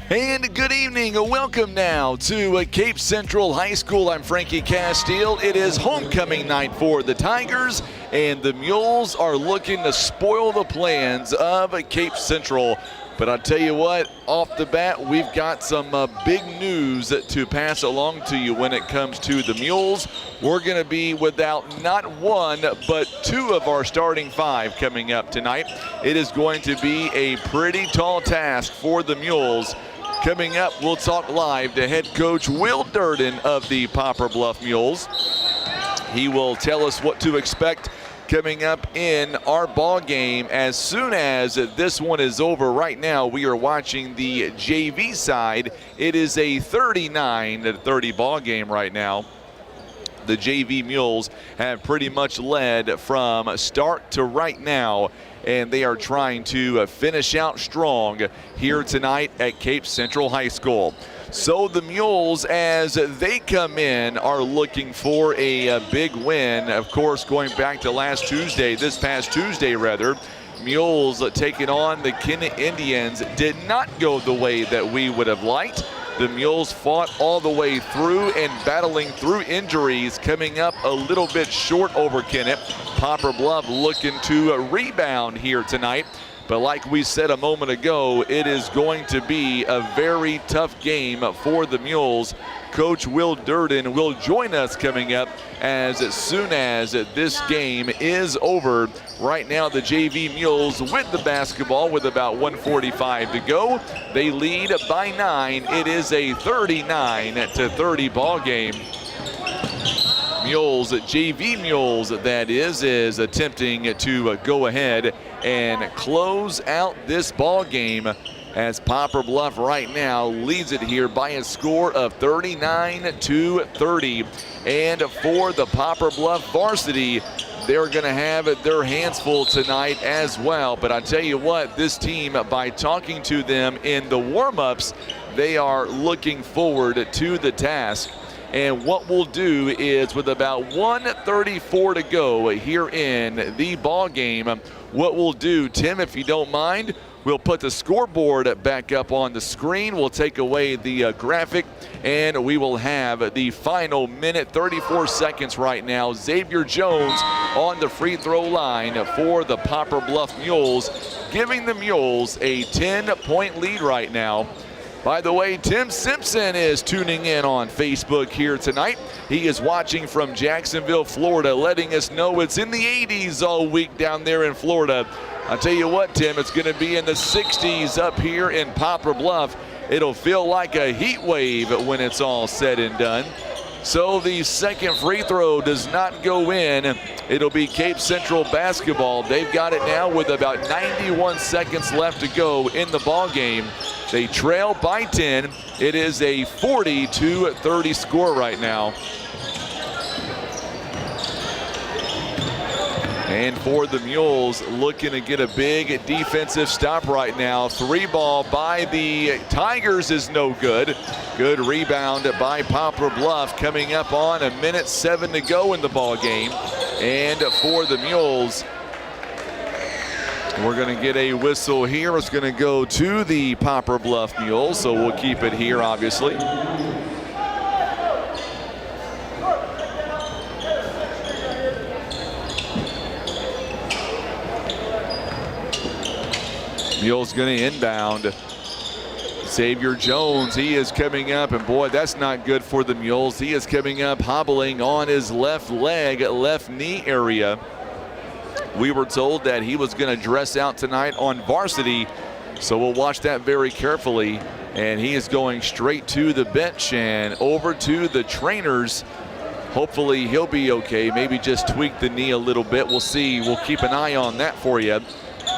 And good evening. Welcome now to Cape Central High School. I'm Frankie Castile. It is homecoming night for the Tigers, and the Mules are looking to spoil the plans of Cape Central. But I'll tell you what, off the bat, we've got some big news to pass along to you when it comes to the Mules. We're going to be without not one, but two of our starting five coming up tonight. It is going to be a pretty tall task for the Mules. Coming up, we'll talk live to head coach Will Durden of the Poplar Bluff Mules. He will tell us what to expect coming up in our ball game as soon as this one is over. Right now, we are watching the JV side. It is a 39-30 ball game right now. The JV Mules have pretty much led from start to right now, and they are trying to finish out strong here tonight at Cape Central High School. So the Mules, as they come in, are looking for a big win. Of course, going back to this past Tuesday, Mules taking on the Kennet Indians did not go the way that we would have liked. The Mules fought all the way through and battling through injuries, coming up a little bit short over Kennet. Poplar Bluff looking to rebound here tonight. But like we said a moment ago, it is going to be a very tough game for the Mules. Coach Will Durden will join us coming up as soon as this game is over. Right now, the JV Mules with the basketball with about 1:45 to go. They lead by 9. It is a 39-30 ball game. Mules, JV Mules, that is attempting to go ahead and close out this ball game as Poplar Bluff right now leads it here by a score of 39-30. And for the Poplar Bluff varsity, they're going to have their hands full tonight as well. But I tell you what, this team, by talking to them in the warm-ups, they are looking forward to the task. And what we'll do is, with about 1:34 to go here in the ball game, what we'll do, Tim, if you don't mind, we'll put the scoreboard back up on the screen. We'll take away the graphic, and we will have the final minute, 34 seconds right now. Xavier Jones on the free throw line for the Poplar Bluff Mules, giving the Mules a 10-point lead right now. By the way, Tim Simpson is tuning in on Facebook here tonight. He is watching from Jacksonville, Florida, letting us know it's in the 80s all week down there in Florida. I'll tell you what, Tim, it's going to be in the 60s up here in Poplar Bluff. It'll feel like a heat wave when it's all said and done. So the second free throw does not go in. It'll be Cape Central basketball. They've got it now with about 91 seconds left to go in the ball game. They trail by 10. It is a 40-30 score right now. And for the Mules, looking to get a big defensive stop right now. 3-ball by the Tigers is no good. Good rebound by Poplar Bluff, coming up on 1:07 to go in the ball game. And for the Mules, we're going to get a whistle here. It's going to go to the Poplar Bluff Mules, so we'll keep it here, obviously. Mules going to inbound. Xavier Jones, he is coming up, and boy, that's not good for the Mules. He is coming up hobbling on his left leg, left knee area. We were told that he was going to dress out tonight on varsity, so we'll watch that very carefully. And he is going straight to the bench and over to the trainers. Hopefully he'll be okay. Maybe just tweak the knee a little bit. We'll see. We'll keep an eye on that for you.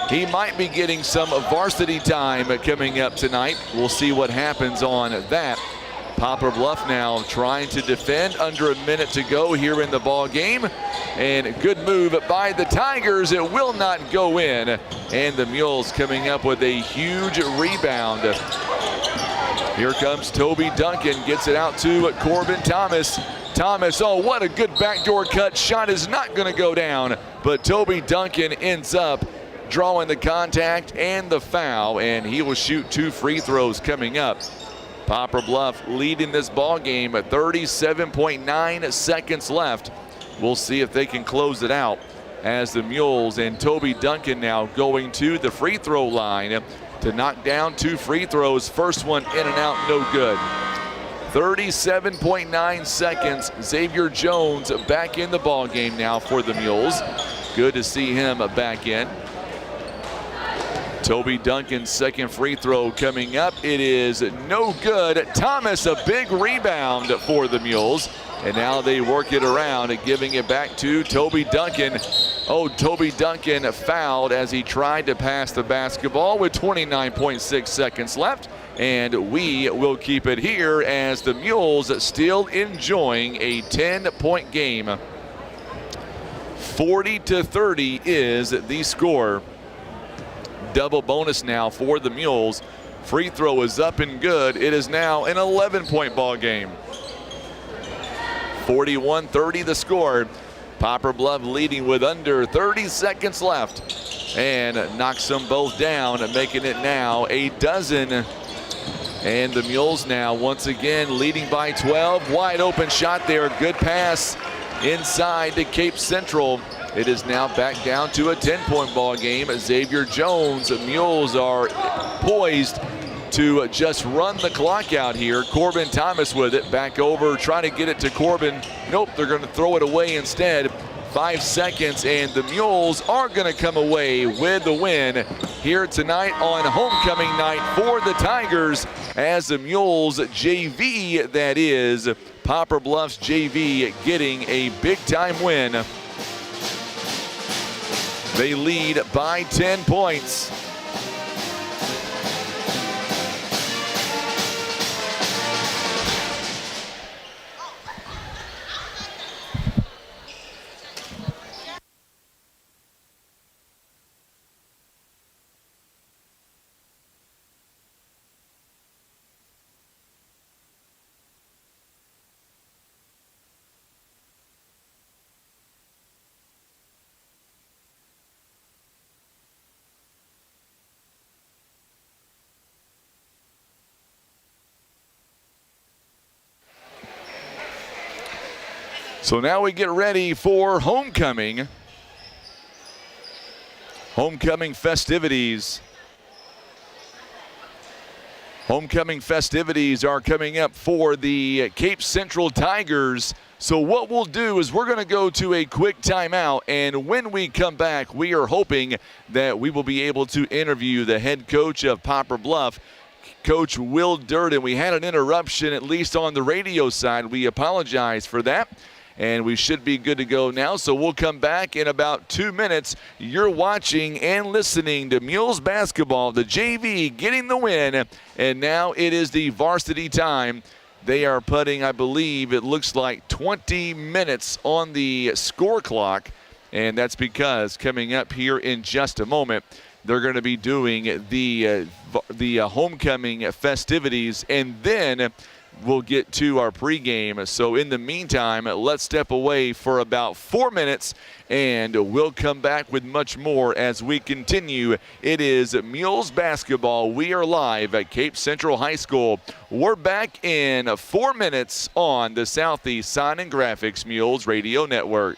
He might be getting some varsity time coming up tonight. We'll see what happens on that. Poplar Bluff now trying to defend, under a minute to go here in the ball game. And good move by the Tigers. It will not go in. And the Mules coming up with a huge rebound. Here comes Toby Duncan, gets it out to Corbin Thomas. Thomas, oh, what a good backdoor cut. Shot is not going to go down, but Toby Duncan ends up drawing the contact and the foul, and he will shoot 2 free throws coming up. Poplar Bluff leading this ball game at 37.9 seconds left. We'll see if they can close it out as the Mules and Toby Duncan now going to the free throw line to knock down 2 free throws. First one in and out, no good. 37.9 seconds. Xavier Jones back in the ball game now for the Mules. Good to see him back in. Toby Duncan's second free throw coming up. It is no good. Thomas, a big rebound for the Mules. And now they work it around and giving it back to Toby Duncan. Oh, Toby Duncan fouled as he tried to pass the basketball with 29.6 seconds left. And we will keep it here as the Mules still enjoying a 10-point game. 40-30 is the score. Double bonus now for the Mules. Free throw is up and good. It is now an 11-point ball game. 41-30 the score. Poplar Bluff leading with under 30 seconds left. And knocks them both down, making it now a dozen. And the Mules now once again leading by 12. Wide open shot there. Good pass inside to Cape Central. It is now back down to a 10-point ball game. Xavier Jones, Mules are poised to just run the clock out here. Corbin Thomas with it. Back over, trying to get it to Corbin. Nope, they're going to throw it away instead. 5 seconds, and the Mules are going to come away with the win here tonight on homecoming night for the Tigers, as the Mules JV, that is, Poplar Bluff's JV, getting a big-time win. They lead by 10 points. So now we get ready for homecoming. Homecoming festivities. Homecoming festivities are coming up for the Cape Central Tigers. So what we'll do is we're going to go to a quick timeout, and when we come back, we are hoping that we will be able to interview the head coach of Poplar Bluff, Coach Will Durden. We had an interruption, at least on the radio side. We apologize for that. And we should be good to go now. So we'll come back in about 2 minutes. You're watching and listening to Mules basketball, the JV getting the win. And now it is the varsity time. They are putting, I believe, it looks like 20 minutes on the score clock. And that's because coming up here in just a moment, they're going to be doing the homecoming festivities. And then we'll get to our pregame. So in the meantime, let's step away for about 4 minutes, and we'll come back with much more as we continue. It is Mules basketball. We are live at Cape Central High School. We're back in 4 minutes on the Southeast Sign and Graphics Mules Radio Network.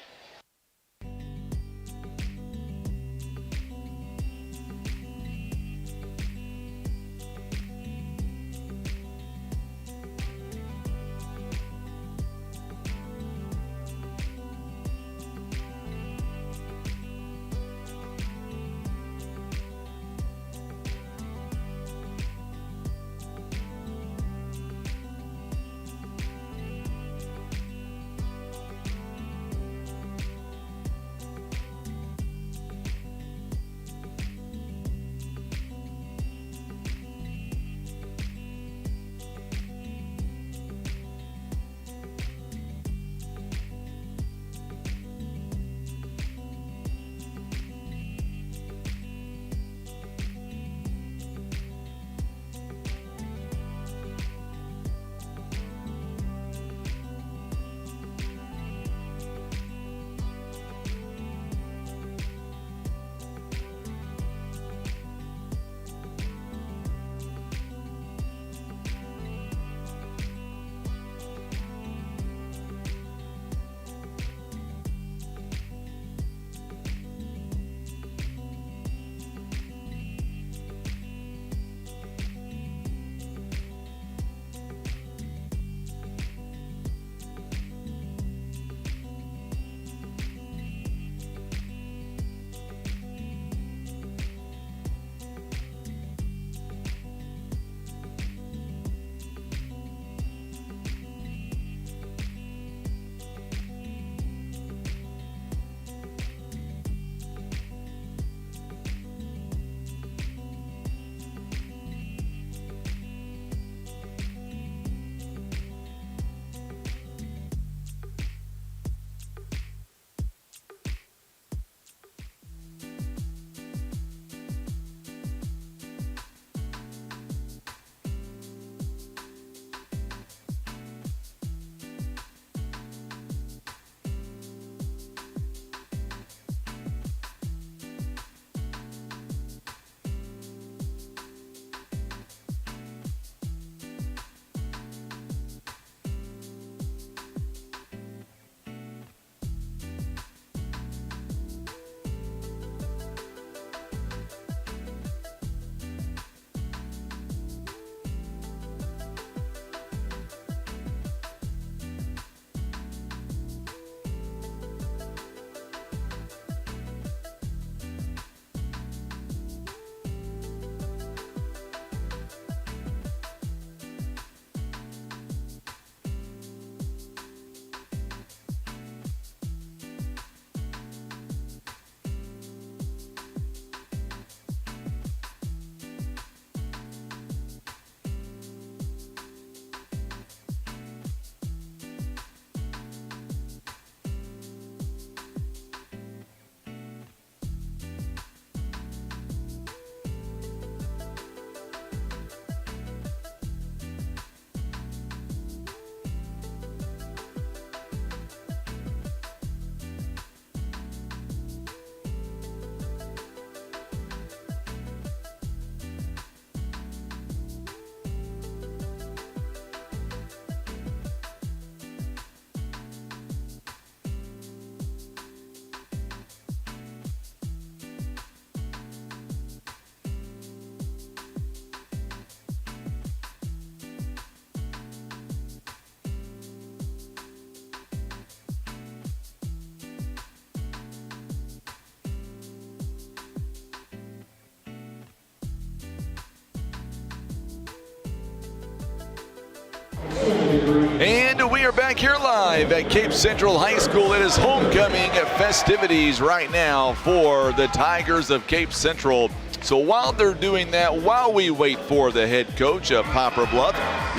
are back here live at Cape Central High School. It is homecoming festivities right now for the Tigers of Cape Central. So while they're doing that, while we wait for the head coach of Poplar Bluff,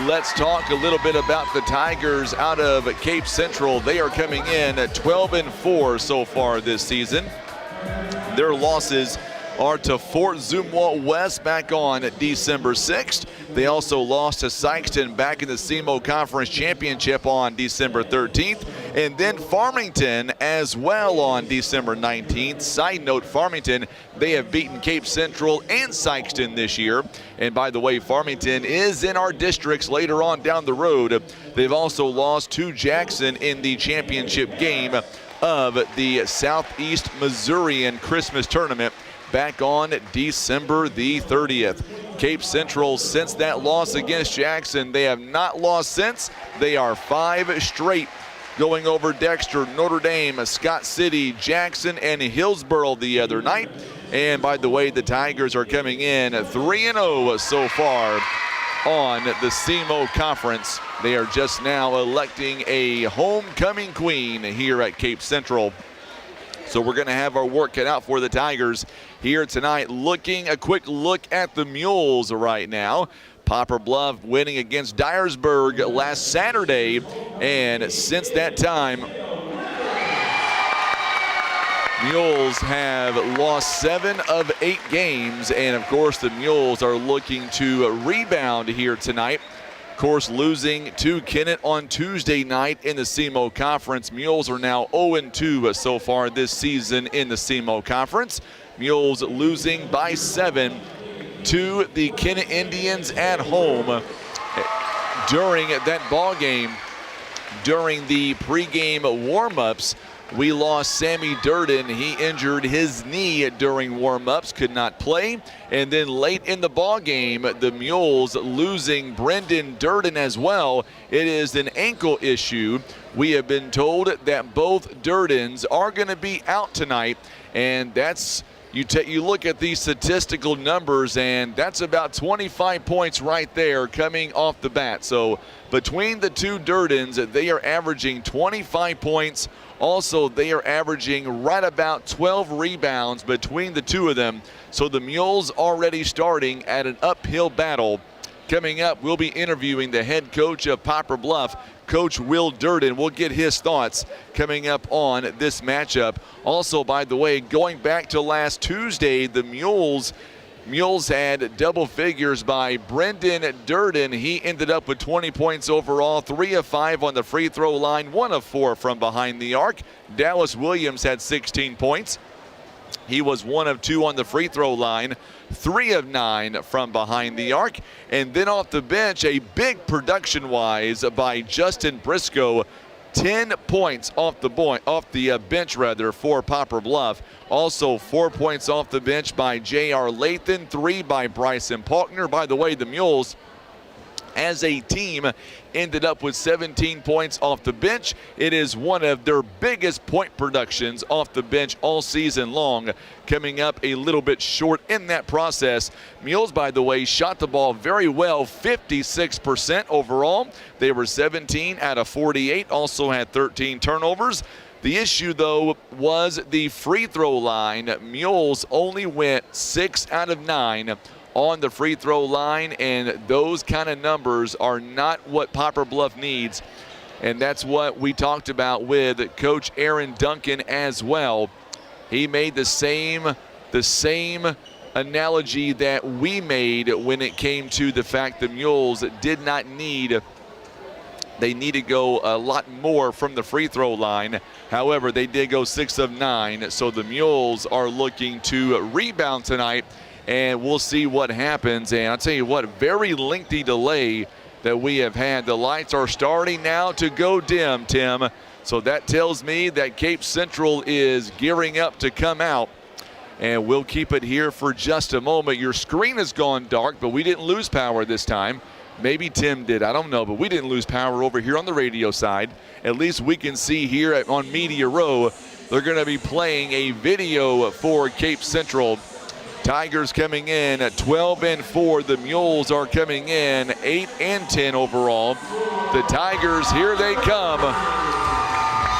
let's talk a little bit about the Tigers out of Cape Central. They are coming in at 12-4 so far this season. Their losses are to Fort Zumwalt West back on December 6th. They also lost to Sykeston back in the SEMO Conference Championship on December 13th. And then Farmington as well on December 19th. Side note, Farmington, they have beaten Cape Central and Sykeston this year. And by the way, Farmington is in our districts later on down the road. They've also lost to Jackson in the championship game of the Southeast Missourian Christmas Tournament back on December the 30th. Cape Central, since that loss against Jackson, they have not lost since. They are 5 straight, going over Dexter, Notre Dame, Scott City, Jackson, and Hillsboro the other night. And by the way, the Tigers are coming in 3-0 so far on the SEMO Conference. They are just now electing a homecoming queen here at Cape Central. So we're going to have our work cut out for the Tigers here tonight. A quick look at the Mules right now. Poplar Bluff winning against Dyersburg last Saturday, and since that time, Mules have lost 7 of 8 games, and of course the Mules are looking to rebound here tonight. Of course, losing to Kennett on Tuesday night in the SEMO Conference. Mules are now 0-2 so far this season in the SEMO Conference. Mules losing by 7 to the Kennett Indians at home. During that ball game, during the pregame warm-ups, we lost Sammy Durden. He injured his knee during warm-ups, could not play. And then late in the ball game, the Mules losing Brendan Durden as well. It is an ankle issue. We have been told that both Durdens are going to be out tonight, and that's you look at these statistical numbers, and that's about 25 points right there coming off the bat. So between the two Durdens, they are averaging 25 points. Also, they are averaging right about 12 rebounds between the two of them. So the Mules already starting at an uphill battle. Coming up, we'll be interviewing the head coach of Poplar Bluff, Coach Will Durden. We'll get his thoughts coming up on this matchup. Also, by the way, going back to last Tuesday, the Mules had double figures by Brendan Durden. He ended up with 20 points overall, 3 of 5 on the free throw line, 1 of 4 from behind the arc. Dallas Williams had 16 points. He was 1 of 2 on the free throw line, 3 of 9 from behind the arc. And then off the bench, a big production-wise by Justin Briscoe, 10 points off the bench for Poplar Bluff. Also 4 points off the bench by J.R. Lathan, 3 by Bryson Faulkner. By the way, the Mules, as a team, ended up with 17 points off the bench. It is one of their biggest point productions off the bench all season long, coming up a little bit short in that process. Mules, by the way, shot the ball very well, 56% overall. They were 17 out of 48, also had 13 turnovers. The issue, though, was the free throw line. Mules only went 6 out of 9 on the free throw line, and those kind of numbers are not what Poplar Bluff needs. And that's what we talked about with Coach Aaron Duncan as well. He made the same analogy that we made when it came to the fact the Mules did not need. They need to go a lot more from the free throw line. However, they did go 6 of 9, so the Mules are looking to rebound tonight, and we'll see what happens. And I'll tell you what, very lengthy delay that we have had. The lights are starting now to go dim, Tim. So that tells me that Cape Central is gearing up to come out. And we'll keep it here for just a moment. Your screen has gone dark, but we didn't lose power this time. Maybe Tim did, I don't know, but we didn't lose power over here on the radio side. At least we can see here on Media Row, they're going to be playing a video for Cape Central. Tigers coming in at 12-4. The Mules are coming in 8-10 overall. The Tigers, here they come.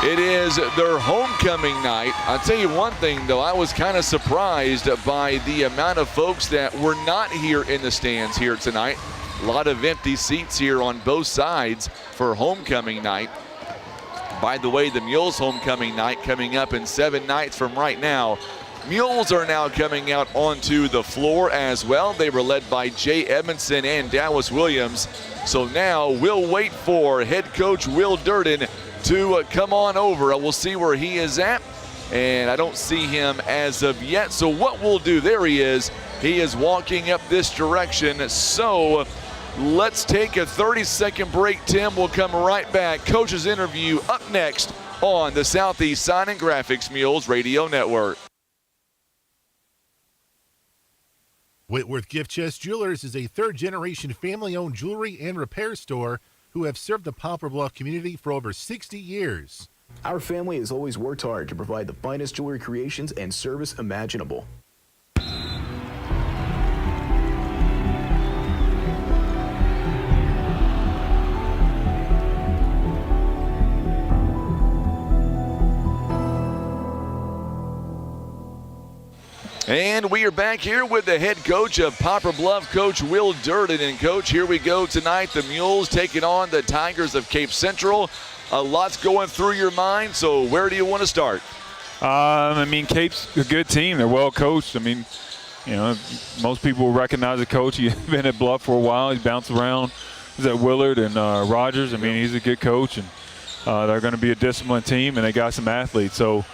It is their homecoming night. I'll tell you one thing, though. I was kind of surprised by the amount of folks that were not here in the stands here tonight. A lot of empty seats here on both sides for homecoming night. By the way, the Mules homecoming night coming up in 7 nights from right now. Mules are now coming out onto the floor as well. They were led by Jay Edmondson and Dallas Williams. So now we'll wait for head coach Will Durden to come on over. We'll see where he is at, and I don't see him as of yet. So what we'll do, there he is. He is walking up this direction. So let's take a 30-second break, Tim. We'll come right back. Coach's interview up next on the Southeast Sign and Graphics Mules Radio Network. Whitworth Gift Chest Jewelers is a third-generation family-owned jewelry and repair store who have served the Poplar Bluff community for over 60 years. Our family has always worked hard to provide the finest jewelry creations and service imaginable. And we are back here with the head coach of Poplar Bluff, Coach Will Durden. And, Coach, here we go tonight. The Mules taking on the Tigers of Cape Central. A lot's going through your mind, so where do you want to start? I mean, Cape's a good team. They're well coached. I mean, you know, most people will recognize the coach. He's been at Bluff for a while. He's bounced around. He's at Willard and Rogers. I mean, he's a good coach, and they're going to be a disciplined team, and they got some athletes. So,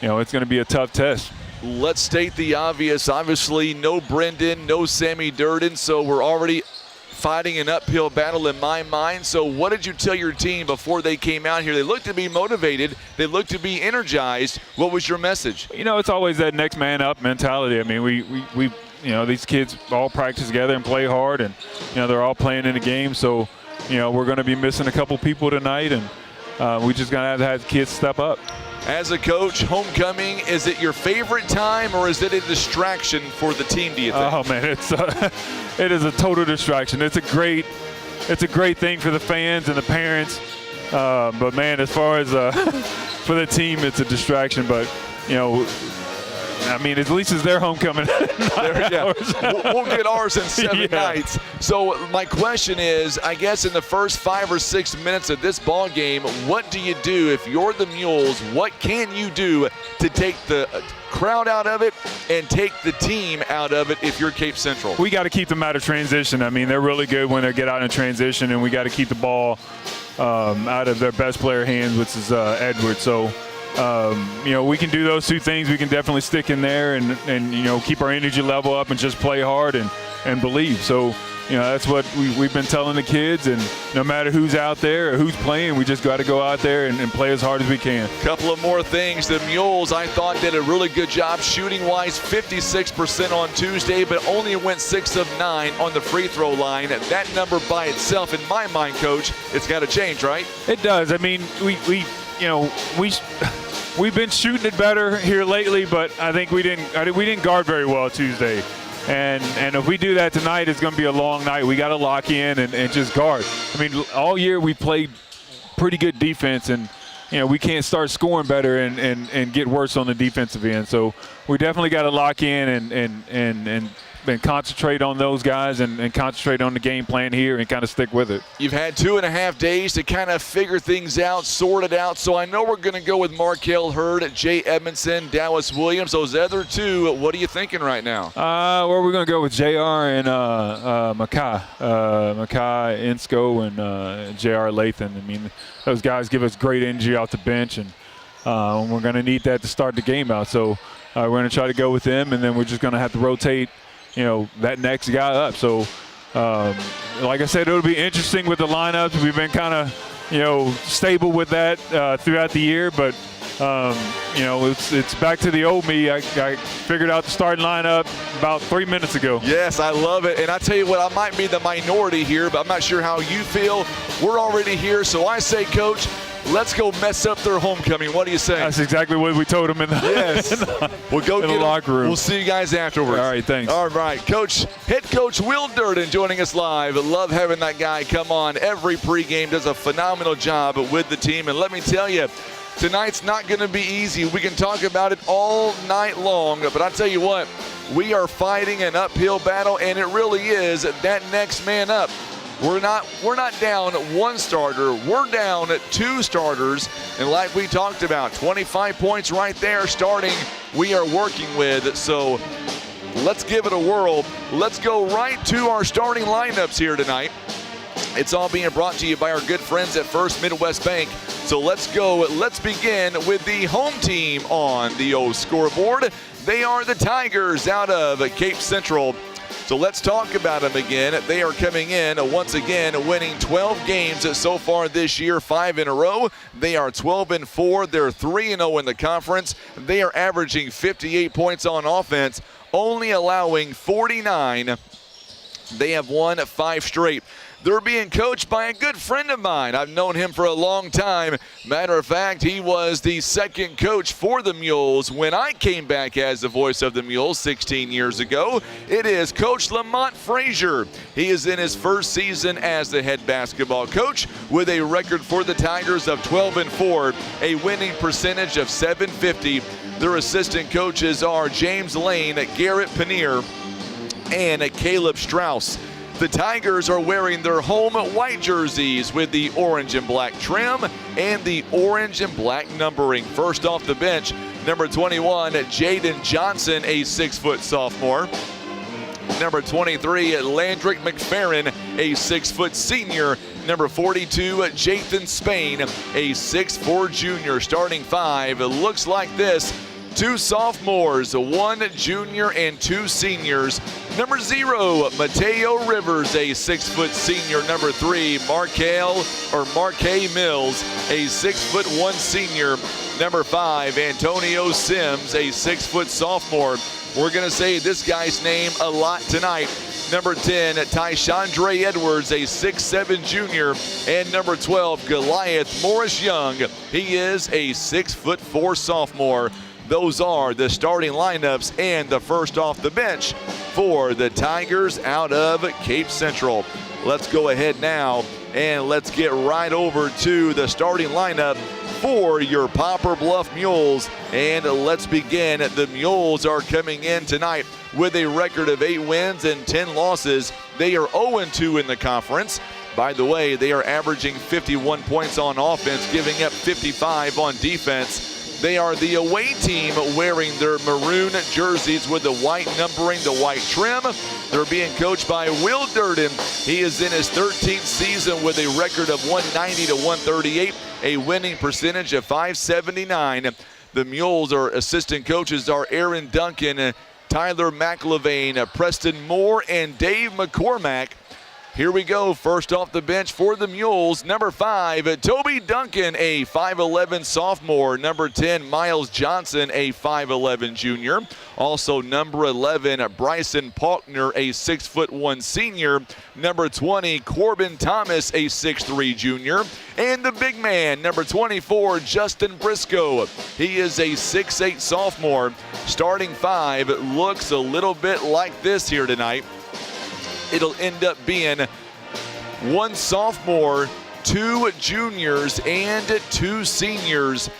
you know, it's going to be a tough test. Let's state the obvious. Obviously, no Brendan, no Sammy Durden, so we're already fighting an uphill battle in my mind. So what did you tell your team before they came out here? They looked to be motivated. They looked to be energized. What was your message? You know, it's always that next man up mentality. I mean, we you know, these kids all practice together and play hard, and, you know, they're all playing in the game. So, you know, we're going to be missing a couple people tonight, and we just going to have the kids step up. As a coach, homecoming, is it your favorite time, or is it a distraction for the team, do you think? Oh, man, it is a total distraction. It's a great thing for the fans and the parents. But, man, as far as for the team, it's a distraction. But, you know, I mean, at least it's their homecoming. We'll get ours in 7 nights. So my question is, I guess in the first 5 or 6 minutes of this ball game, what do you do if you're the Mules? What can you do to take the crowd out of it and take the team out of it if you're Cape Central? We got to keep them out of transition. I mean, they're really good when they get out in transition, and we got to keep the ball out of their best player hands, which is Edwards. So, you know, we can do those two things. We can definitely stick in there and you know, keep our energy level up and just play hard and believe. So, you know, that's what we've been telling the kids, and no matter who's out there or who's playing, we just got to go out there and play as hard as we can. Couple of more things. The Mules, I thought, did a really good job shooting-wise, 56% on Tuesday, but only went 6 of 9 on the free throw line. That number by itself, in my mind, Coach, it's got to change, right? It does. I mean, we've been shooting it better here lately, but I think we didn't guard very well Tuesday. And if we do that tonight, it's going to be a long night. We got to lock in and just guard. I mean, all year we played pretty good defense, and, you know, we can't start scoring better and get worse on the defensive end. So we definitely got to lock in and concentrate on those guys and concentrate on the game plan here and kind of stick with it. You've had 2.5 days to kind of figure things out, sort it out. So I know we're going to go with Markel Hurd, Jay Edmondson, Dallas Williams. Those other two, what are you thinking right now? Well, we're going to go with JR and Makai Insco and JR Lathan. I mean, those guys give us great energy off the bench, and we're going to need that to start the game out. So we're going to try to go with them, and then we're just going to have to rotate, you know, that next guy up. So, like I said, it'll be interesting with the lineups. We've been kind of, you know, stable with that throughout the year, but, you know, it's back to the old me. I figured out the starting lineup about 3 minutes ago. Yes, I love it. And I tell you what, I might be the minority here, but I'm not sure how you feel. We're already here, so I say, Coach, let's go mess up their homecoming. What do you say? That's exactly what we told them in the, yes. we'll go in the locker room. We'll see you guys afterwards. All right, thanks. All right, Head Coach Will Durden joining us live. I love having that guy come on every pregame. Does a phenomenal job with the team. And let me tell you, tonight's not going to be easy. We can talk about it all night long, but I tell you what, we are fighting an uphill battle, and it really is that next man up. We're not down one starter. We're down 2 starters, and like we talked about, 25 points right there starting we are working with. So let's give it a whirl. Let's go right to our starting lineups here tonight. It's all being brought to you by our good friends at First Midwest Bank. So let's go. Let's begin with the home team on the old scoreboard. They are the Tigers out of Cape Central. So let's talk about them again. They are coming in once again, winning 12 games so far this year, 5 in a row. They are 12-4. They're 3-0 in the conference. They are averaging 58 points on offense, only allowing 49. They have won 5 straight. They're being coached by a good friend of mine. I've known him for a long time. Matter of fact, he was the second coach for the Mules when I came back as the voice of the Mules 16 years ago. It is Coach Lamont Frazier. He is in his first season as the head basketball coach with a record for the Tigers of 12-4, a winning percentage of .750. Their assistant coaches are James Lane, Garrett Paneer, and Caleb Strauss. The Tigers are wearing their home white jerseys with the orange and black trim and the orange and black numbering. First off the bench, number 21, Jaden Johnson, a 6-foot sophomore. Number 23, Landrick McFerrin, a 6-foot senior. Number 42, Jathan Spain, a 6'4 junior. Starting 5, it looks like this. 2 sophomores, 1 junior, and 2 seniors. Number 0, Mateo Rivers, a 6-foot senior. Number 3, Marquay Mills, a 6'1 senior. Number 5, Antonio Sims, a 6-foot sophomore. We're going to say this guy's name a lot tonight. Number 10, Tyshandre Edwards, a 6'7 junior. And number 12, Goliath Morris Young. He is a 6'4 sophomore. Those are the starting lineups and the first off the bench for the Tigers out of Cape Central. Let's go ahead now and let's get right over to the starting lineup for your Poplar Bluff Mules. And let's begin. The Mules are coming in tonight with a record of 8 wins and 10 losses. They are 0-2 in the conference. By the way, they are averaging 51 points on offense, giving up 55 on defense. They are the away team wearing their maroon jerseys with the white numbering, the white trim. They're being coached by Will Durden. He is in his 13th season with a record of 190-138, a winning percentage of .579. The Mules, or assistant coaches, are Aaron Duncan, Tyler McLevain, Preston Moore, and Dave McCormack. Here we go. First off the bench for the Mules, number 5, Toby Duncan, a 5'11 sophomore. Number 10, Miles Johnson, a 5'11 junior. Also number 11, Bryson Paulkner, a 6'1 senior. Number 20, Corbin Thomas, a 6'3 junior. And the big man, number 24, Justin Briscoe. He is a 6'8 sophomore. Starting 5 looks a little bit like this here tonight. It'll end up being 1 sophomore, 2 juniors, and 2 seniors.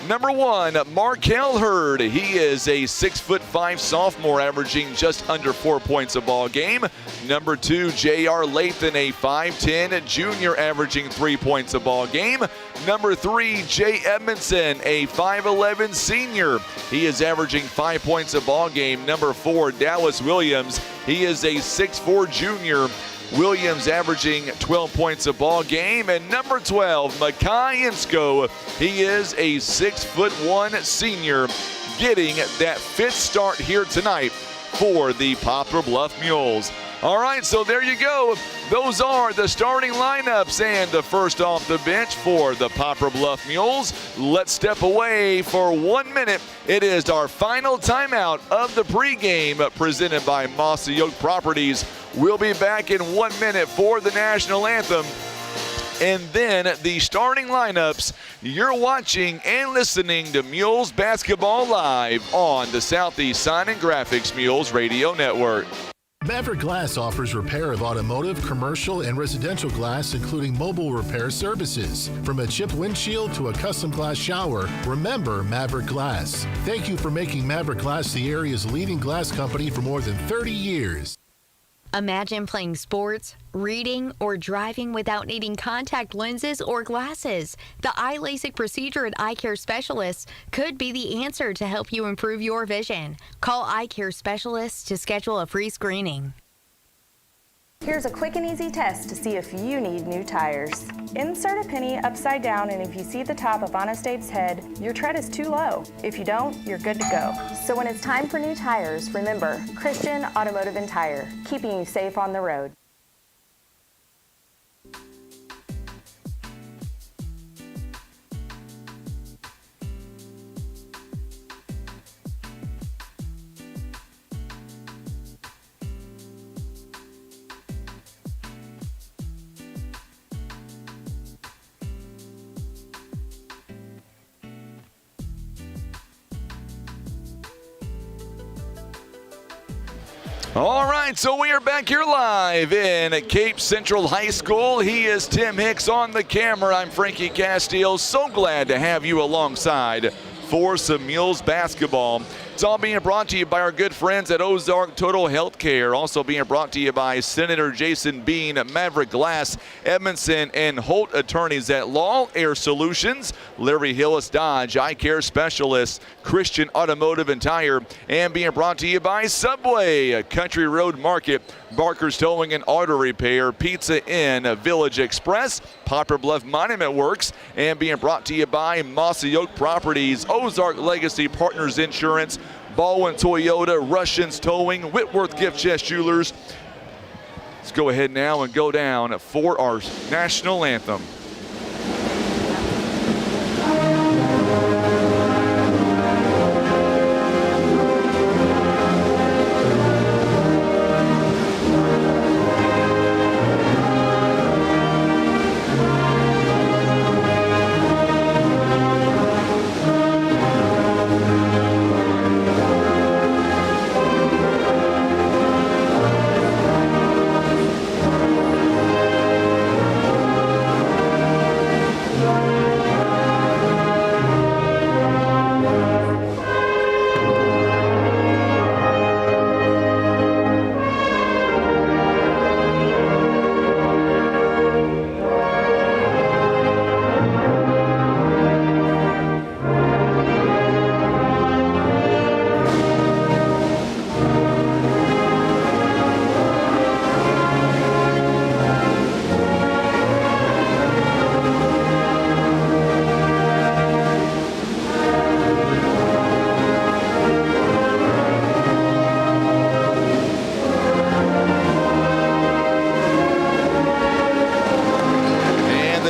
Number 1, Markel Hurd. He is a 6'5 sophomore, averaging just under 4 points a ball game. Number 2, J.R. Lathan, a 5'10 junior, averaging 3 points a ball game. Number 3, Jay Edmondson, a 5'11 senior. He is averaging 5 points a ball game. Number 4, Dallas Williams. He is a 6'4 junior. Williams averaging 12 points a ball game. And number 12, Makai Insko. He is a 6'1 senior, getting that 5th start here tonight for the Poplar Bluff Mules. All right, so there you go. Those are the starting lineups and the first off the bench for the Poplar Bluff Mules. Let's step away for 1 minute. It is our final timeout of the pregame presented by Mossy Oak Properties. We'll be back in 1 minute for the national anthem and then the starting lineups. You're watching and listening to Mules Basketball Live on the Southeast Sign and Graphics Mules Radio Network. Maverick Glass offers repair of automotive, commercial, and residential glass, including mobile repair services. From a chipped windshield to a custom glass shower, remember Maverick Glass. Thank you for making Maverick Glass the area's leading glass company for more than 30 years. Imagine playing sports, reading, or driving without needing contact lenses or glasses. The eye LASIK procedure at Eye Care Specialists could be the answer to help you improve your vision. Call Eye Care Specialists to schedule a free screening. Here's a quick and easy test to see if you need new tires. Insert a penny upside down, and if you see the top of Honest Abe's head, your tread is too low. If you don't, you're good to go. So when it's time for new tires, remember Christian Automotive and Tire, keeping you safe on the road. All right, so we are back here live in Cape Central High School. He is Tim Hicks on the camera. I'm Frankie Castile. So glad to have you alongside for some Mules basketball. It's all being brought to you by our good friends at Ozark Total Healthcare. Also being brought to you by Senator Jason Bean, Maverick Glass, Edmondson, and Holt Attorneys at Law, Air Solutions, Larry Hillis Dodge, Eye Care Specialists, Christian Automotive and Tire, and being brought to you by Subway, Country Road Market, Barker's Towing and Auto Repair, Pizza Inn, Village Express, Poplar Bluff Monument Works, and being brought to you by Mossy Oak Properties, Ozark Legacy Partners Insurance, Baldwin Toyota, Russians Towing, Whitworth Gift Chest Jewelers. Let's go ahead now and go down for our national anthem.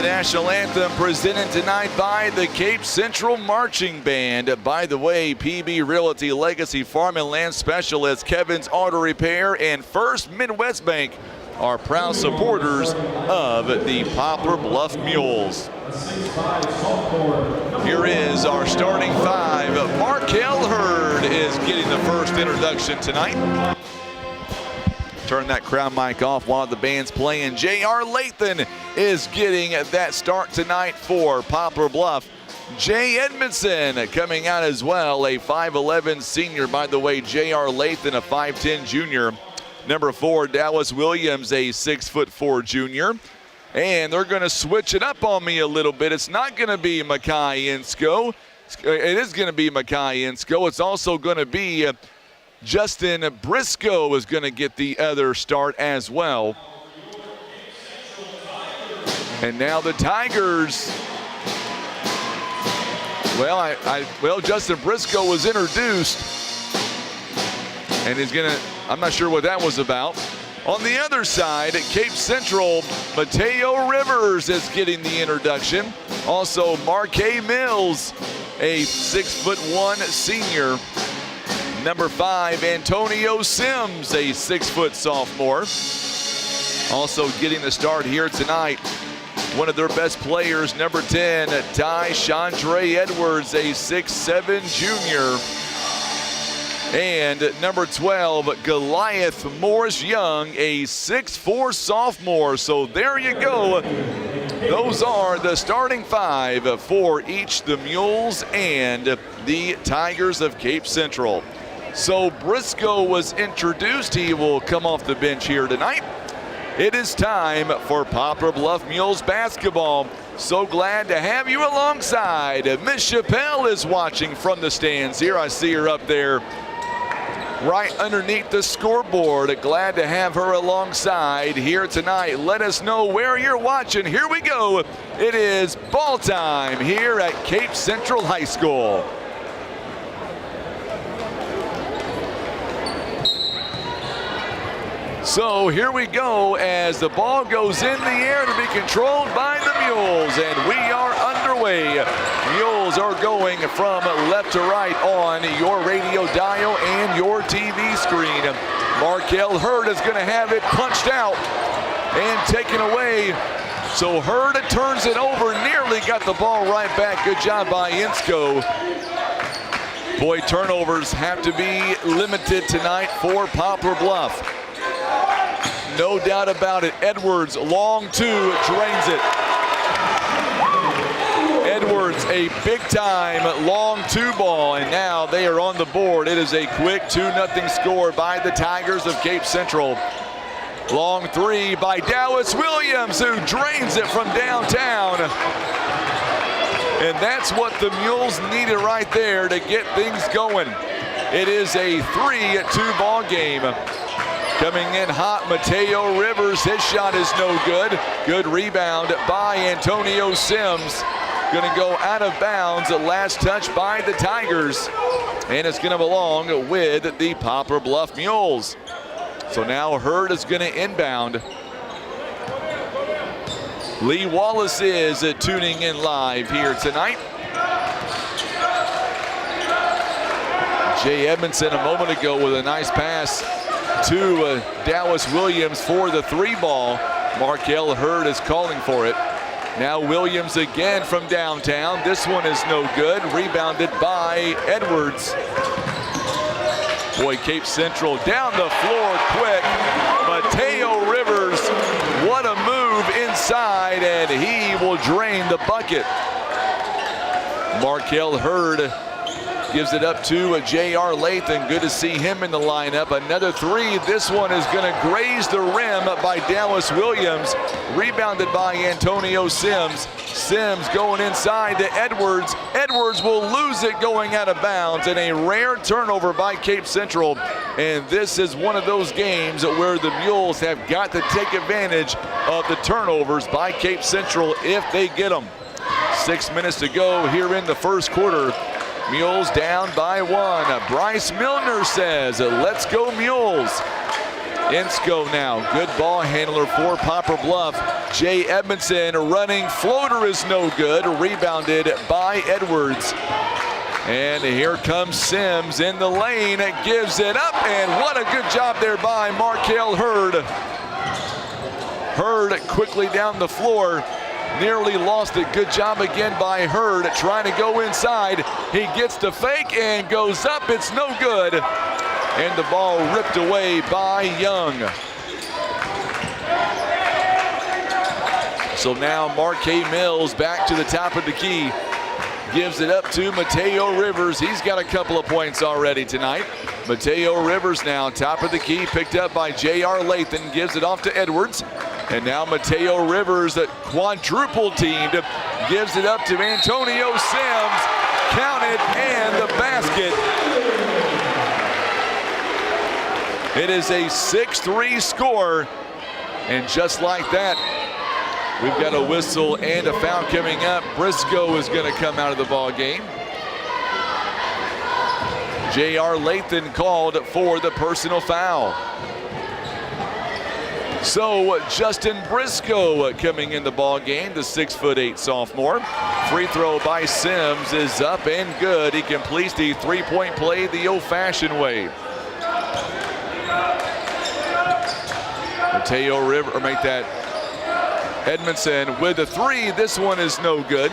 National anthem presented tonight by the Cape Central Marching Band. By the way, PB Realty, Legacy Farm and Land Specialist, Kevin's Auto Repair, and First Midwest Bank are proud supporters of the Poplar Bluff Mules. Here is our starting five. Markel Hurd is getting the first introduction tonight. Turn that crowd mic off while the band's playing. J.R. Lathan is getting that start tonight for Poplar Bluff. Jay Edmondson coming out as well, a 5'11 senior. By the way, J.R. Lathan, a 5'10 junior. Number 4, Dallas Williams, a 6'4 junior. And they're going to switch it up on me a little bit. It's not going to be Makai Insko. It is going to be Makai Insko. It's also going to be Justin Briscoe is going to get the other start as well. And now the Tigers. Well, Justin Briscoe was introduced, and he's going to, I'm not sure what that was about. On the other side, at Cape Central, Mateo Rivers is getting the introduction. Also, Marquay Mills, a 6'1 senior. Number 5, Antonio Sims, a 6' sophomore. Also getting the start here tonight one of their best players, number 10, Ty Chandre Edwards, a 6'7" junior. And number 12, Goliath Morris Young, a 6'4" sophomore. So there you go. Those are the starting 5 for each the Mules and the Tigers of Cape Central. So Briscoe was introduced. He will come off the bench here tonight. It is time for Poplar Bluff Mules basketball. So glad to have you alongside. Miss Chappelle is watching from the stands here. I see her up there right underneath the scoreboard. Glad to have her alongside here tonight. Let us know where you're watching. Here we go. It is ball time here at Cape Central High School. So here we go as the ball goes in the air to be controlled by the Mules, and we are underway. Mules are going from left to right on your radio dial and your TV screen. Markel Hurd is going to have it punched out and taken away. So Hurd turns it over, nearly got the ball right back. Good job by Insko. Boy, turnovers have to be limited tonight for Poplar Bluff. No doubt about it. Edwards, long two, drains it. Edwards, a big-time long two ball, and now they are on the board. It is a quick 2-0 score by the Tigers of Cape Central. Long three by Dallas Williams, who drains it from downtown. And that's what the Mules needed right there to get things going. It is a 3-2 ball game. Coming in hot, Mateo Rivers. His shot is no good. Good rebound by Antonio Sims. Going to go out of bounds. The last touch by the Tigers. And it's going to belong with the Poplar Bluff Mules. So now Hurd is going to inbound. Lee Wallace is tuning in live here tonight. Jay Edmondson a moment ago with a nice pass to Dallas Williams for the 3-ball. Markel Hurd is calling for it. Now Williams again from downtown. This one is no good. Rebounded by Edwards. Boy, Cape Central down the floor quick. Mateo Rivers, what a move inside, and he will drain the bucket. Markel Hurd gives it up to J.R. Lathan. Good to see him in the lineup. Another three. This one is going to graze the rim by Dallas Williams. Rebounded by Antonio Sims. Sims going inside to Edwards. Edwards will lose it going out of bounds, and a rare turnover by Cape Central. And this is one of those games where the Mules have got to take advantage of the turnovers by Cape Central if they get them. 6 minutes to go here in the first quarter. Mules down by 1. Bryce Milner says, let's go Mules. Insko now, good ball handler for Poplar Bluff. Jay Edmondson running, floater is no good, rebounded by Edwards. And here comes Sims in the lane, gives it up, and what a good job there by Markel Hurd. Hurd quickly down the floor. Nearly lost it. Good job again by Hurd trying to go inside. He gets the fake and goes up. It's no good. And the ball ripped away by Young. So now Marquez Mills back to the top of the key. Gives it up to Mateo Rivers. He's got a couple of points already tonight. Mateo Rivers now top of the key, picked up by J.R. Lathan. Gives it off to Edwards. And now Mateo Rivers, quadruple teamed, gives it up to Antonio Sims. Counted and the basket. It is a 6-3 score. And just like that, we've got a whistle and a foul coming up. Briscoe is going to come out of the ball game. J.R. Lathan called for the personal foul. So Justin Briscoe coming in the ball game, the 6'8" sophomore. Free throw by Sims is up and good. He completes the three-point play the old-fashioned way. Mateo Rivers, or make that Edmondson with a three. This one is no good.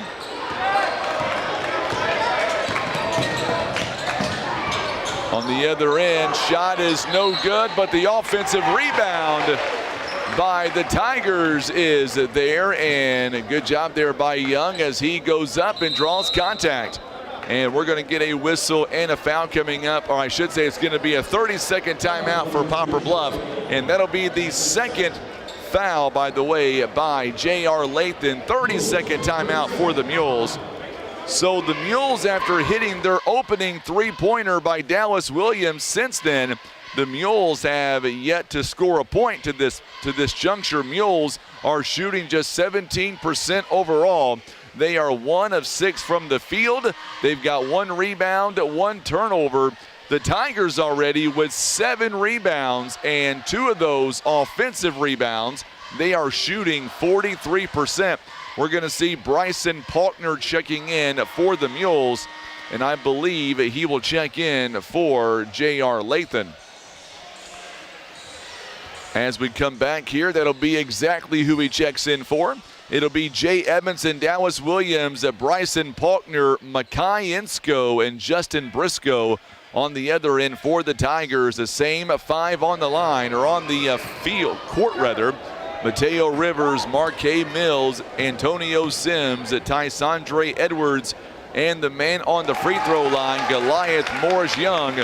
On the other end, shot is no good, but the offensive rebound by the Tigers is there, and a good job there by Young as he goes up and draws contact. And we're going to get a whistle and a foul coming up, or I should say it's going to be a 30-second timeout for Poplar Bluff, and that'll be the second foul, by the way, by J.R. Lathan. 30-second timeout for the Mules. So the Mules, after hitting their opening three-pointer by Dallas Williams, since then, the Mules have yet to score a point to this juncture. Mules are shooting just 17% overall. They are 1 of 6 from the field. They've got 1 rebound, 1 turnover. The Tigers already with 7 rebounds and 2 of those offensive rebounds. They are shooting 43%. We're going to see Bryson Paulkner checking in for the Mules, and I believe he will check in for J.R. Lathan. As we come back here, that'll be exactly who he checks in for. It'll be Jay Edmondson, Dallas Williams, Bryson Paulkner, Makai Insko, and Justin Briscoe on the other end for the Tigers. The same 5 on the line, or on the court rather. Mateo Rivers, Marquay Mills, Antonio Sims, Tysandre Edwards, and the man on the free throw line, Goliath Morris Young,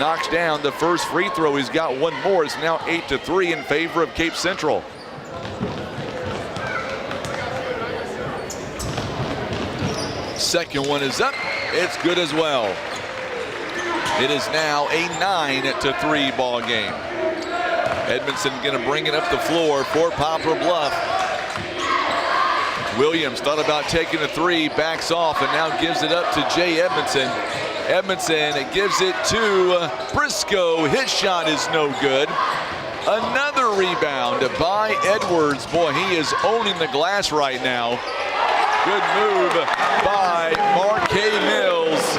knocks down the first free throw. He's got 1 more. It's now 8-3 in favor of Cape Central. Second one is up. It's good as well. It is now a 9-3 ball game. Edmondson going to bring it up the floor for Poplar Bluff. Williams thought about taking a 3, backs off, and now gives it up to Jay Edmondson. Edmondson gives it to Briscoe. His shot is no good. Another rebound by Edwards. Boy, he is owning the glass right now. Good move by Marquay Mills.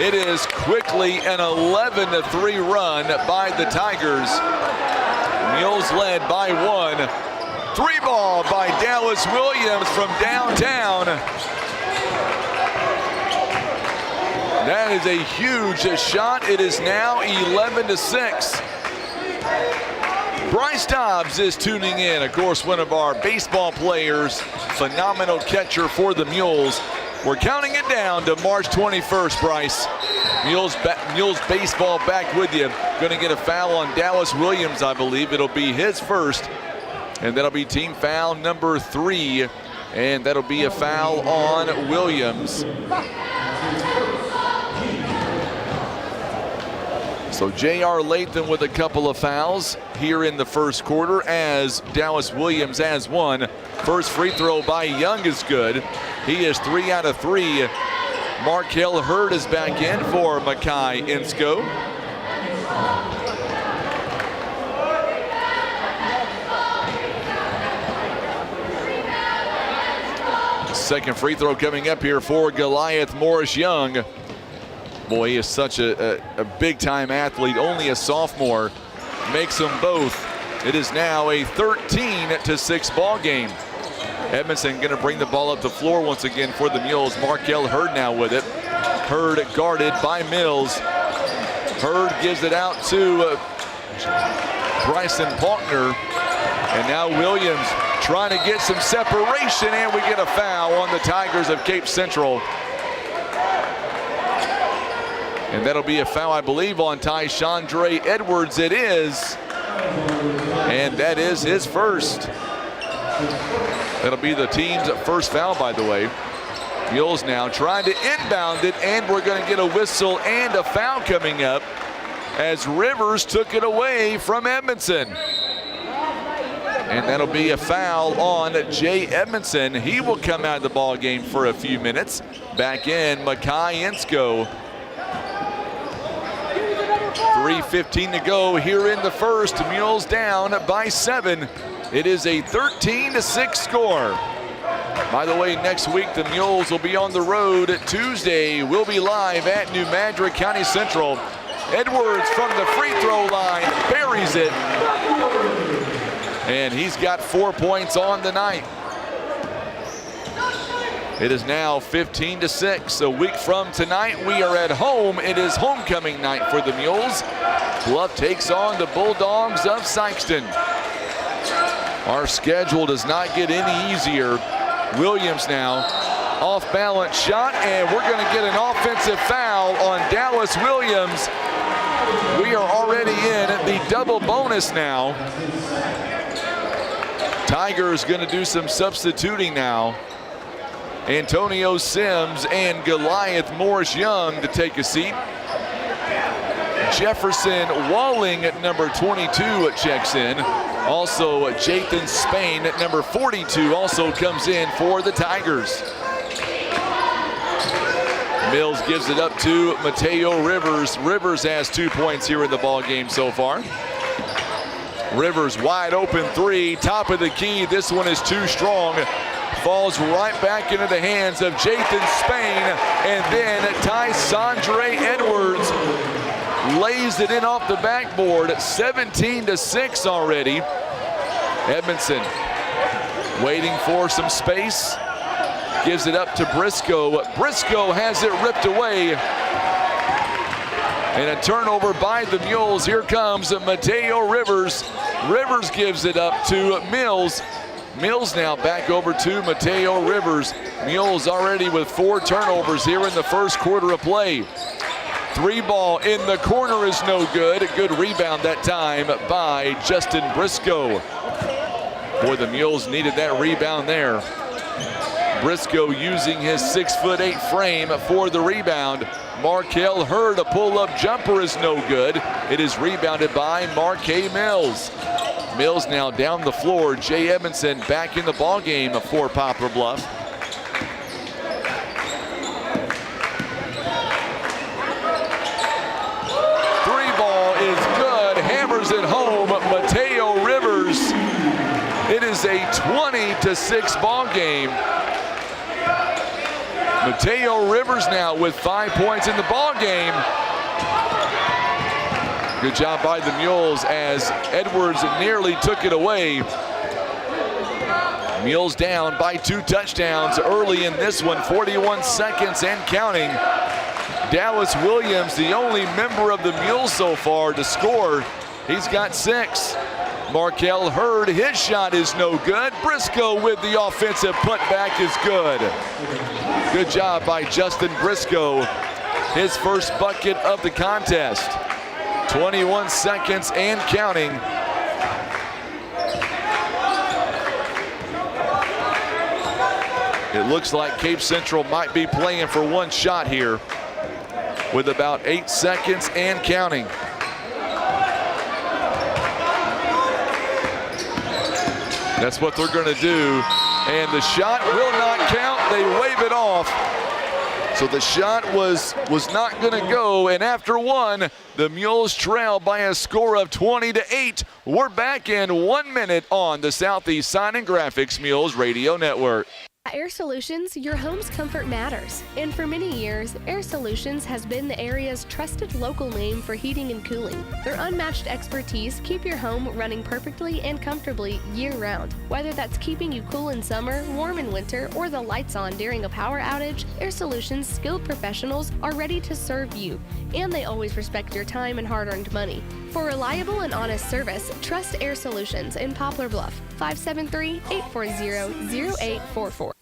It is quickly an 11-3 run by the Tigers. Mules led by 1. 3-ball by Dallas Williams from downtown. That is a huge shot. It is now 11-6. Bryce Dobbs is tuning in. Of course, one of our baseball players, phenomenal catcher for the Mules. We're counting it down to March 21st, Bryce. Mules baseball back with you. Going to get a foul on Dallas Williams, I believe. It'll be his first, and that'll be team foul number 3, and that'll be a foul on Williams. So J.R. Lathan with a couple of fouls here in the first quarter, as Dallas Williams has 1. First free throw by Young is good. He is 3 out of 3. Markel Hurd is back in for Makai Insko. Second free throw coming up here for Goliath Morris Young. Boy, he is such a big-time athlete, only a sophomore. Makes them both. It is now a 13-6 ball game. Edmondson going to bring the ball up the floor once again for the Mules. Markel Hurd now with it. Hurd guarded by Mills. Hurd gives it out to Bryson Paulkner. And now Williams trying to get some separation, and we get a foul on the Tigers of Cape Central. And that'll be a foul, I believe, on Tysandre Edwards. It is. And that is his first. That'll be the team's first foul, by the way. Mules now trying to inbound it, and we're going to get a whistle and a foul coming up as Rivers took it away from Edmondson. And that'll be a foul on Jay Edmondson. He will come out of the ball game for a few minutes. Back in, Makai Insko. 3:15 to go here in the first. Mules down by 7. It is a 13-6 score. By the way, next week the Mules will be on the road. Tuesday we'll be live at New Madrid County Central. Edwards from the free throw line buries it. And he's got 4 points on the night. It is now 15-6. A week from tonight, we are at home. It is homecoming night for the Mules. Bluff takes on the Bulldogs of Sikeston. Our schedule does not get any easier. Williams now, off balance shot, and we're going to get an offensive foul on Dallas Williams. We are already in the double bonus now. Tigers going to do some substituting now. Antonio Sims and Goliath Morris Young to take a seat. Jefferson Walling at number 22 checks in. Also, Jathan Spain at number 42 also comes in for the Tigers. Mills gives it up to Mateo Rivers. Rivers has 2 points here in the ball game so far. Rivers wide open three, top of the key. This one is too strong. Falls right back into the hands of Jathan Spain, and then Tysandre Edwards lays it in off the backboard. 17-6 already. Edmondson waiting for some space. Gives it up to Briscoe. Briscoe has it ripped away. And a turnover by the Mules. Here comes Mateo Rivers. Rivers gives it up to Mills. Mills now back over to Mateo Rivers. Mules already with 4 turnovers here in the first quarter of play. 3 ball in the corner is no good. A good rebound that time by Justin Briscoe. Boy, the Mules needed that rebound there. Briscoe using his 6'8" frame for the rebound. Markel Hurd, a pull-up jumper is no good. It is rebounded by Marquez Mills. Mills now down the floor. Jay Edmondson back in the ball game for Poplar Bluff. Three ball is good. Hammers it home. Mateo Rivers. It is a 20-6 ball game. Mateo Rivers now with 5 points in the ball game. Good job by the Mules as Edwards nearly took it away. Mules down by 2 touchdowns early in this one, 41 seconds and counting. Dallas Williams, the only member of the Mules so far to score. He's got 6. Markel Hurd, his shot is no good. Briscoe with the offensive putback is good. Good job by Justin Briscoe. His first bucket of the contest. 21 seconds and counting. It looks like Cape Central might be playing for one shot here with about 8 seconds and counting. That's what they're going to do. And the shot will not count. They wave it off. So the shot was not going to go. And after one, the Mules trail by a score of 20-8. We're back in 1 minute on the Southeast Sign and Graphics Mules Radio Network. At Air Solutions, your home's comfort matters. And for many years, Air Solutions has been the area's trusted local name for heating and cooling. Their unmatched expertise keep your home running perfectly and comfortably year-round. Whether that's keeping you cool in summer, warm in winter, or the lights on during a power outage, Air Solutions' skilled professionals are ready to serve you. And they always respect your time and hard-earned money. For reliable and honest service, trust Air Solutions in Poplar Bluff, 573-840-0844.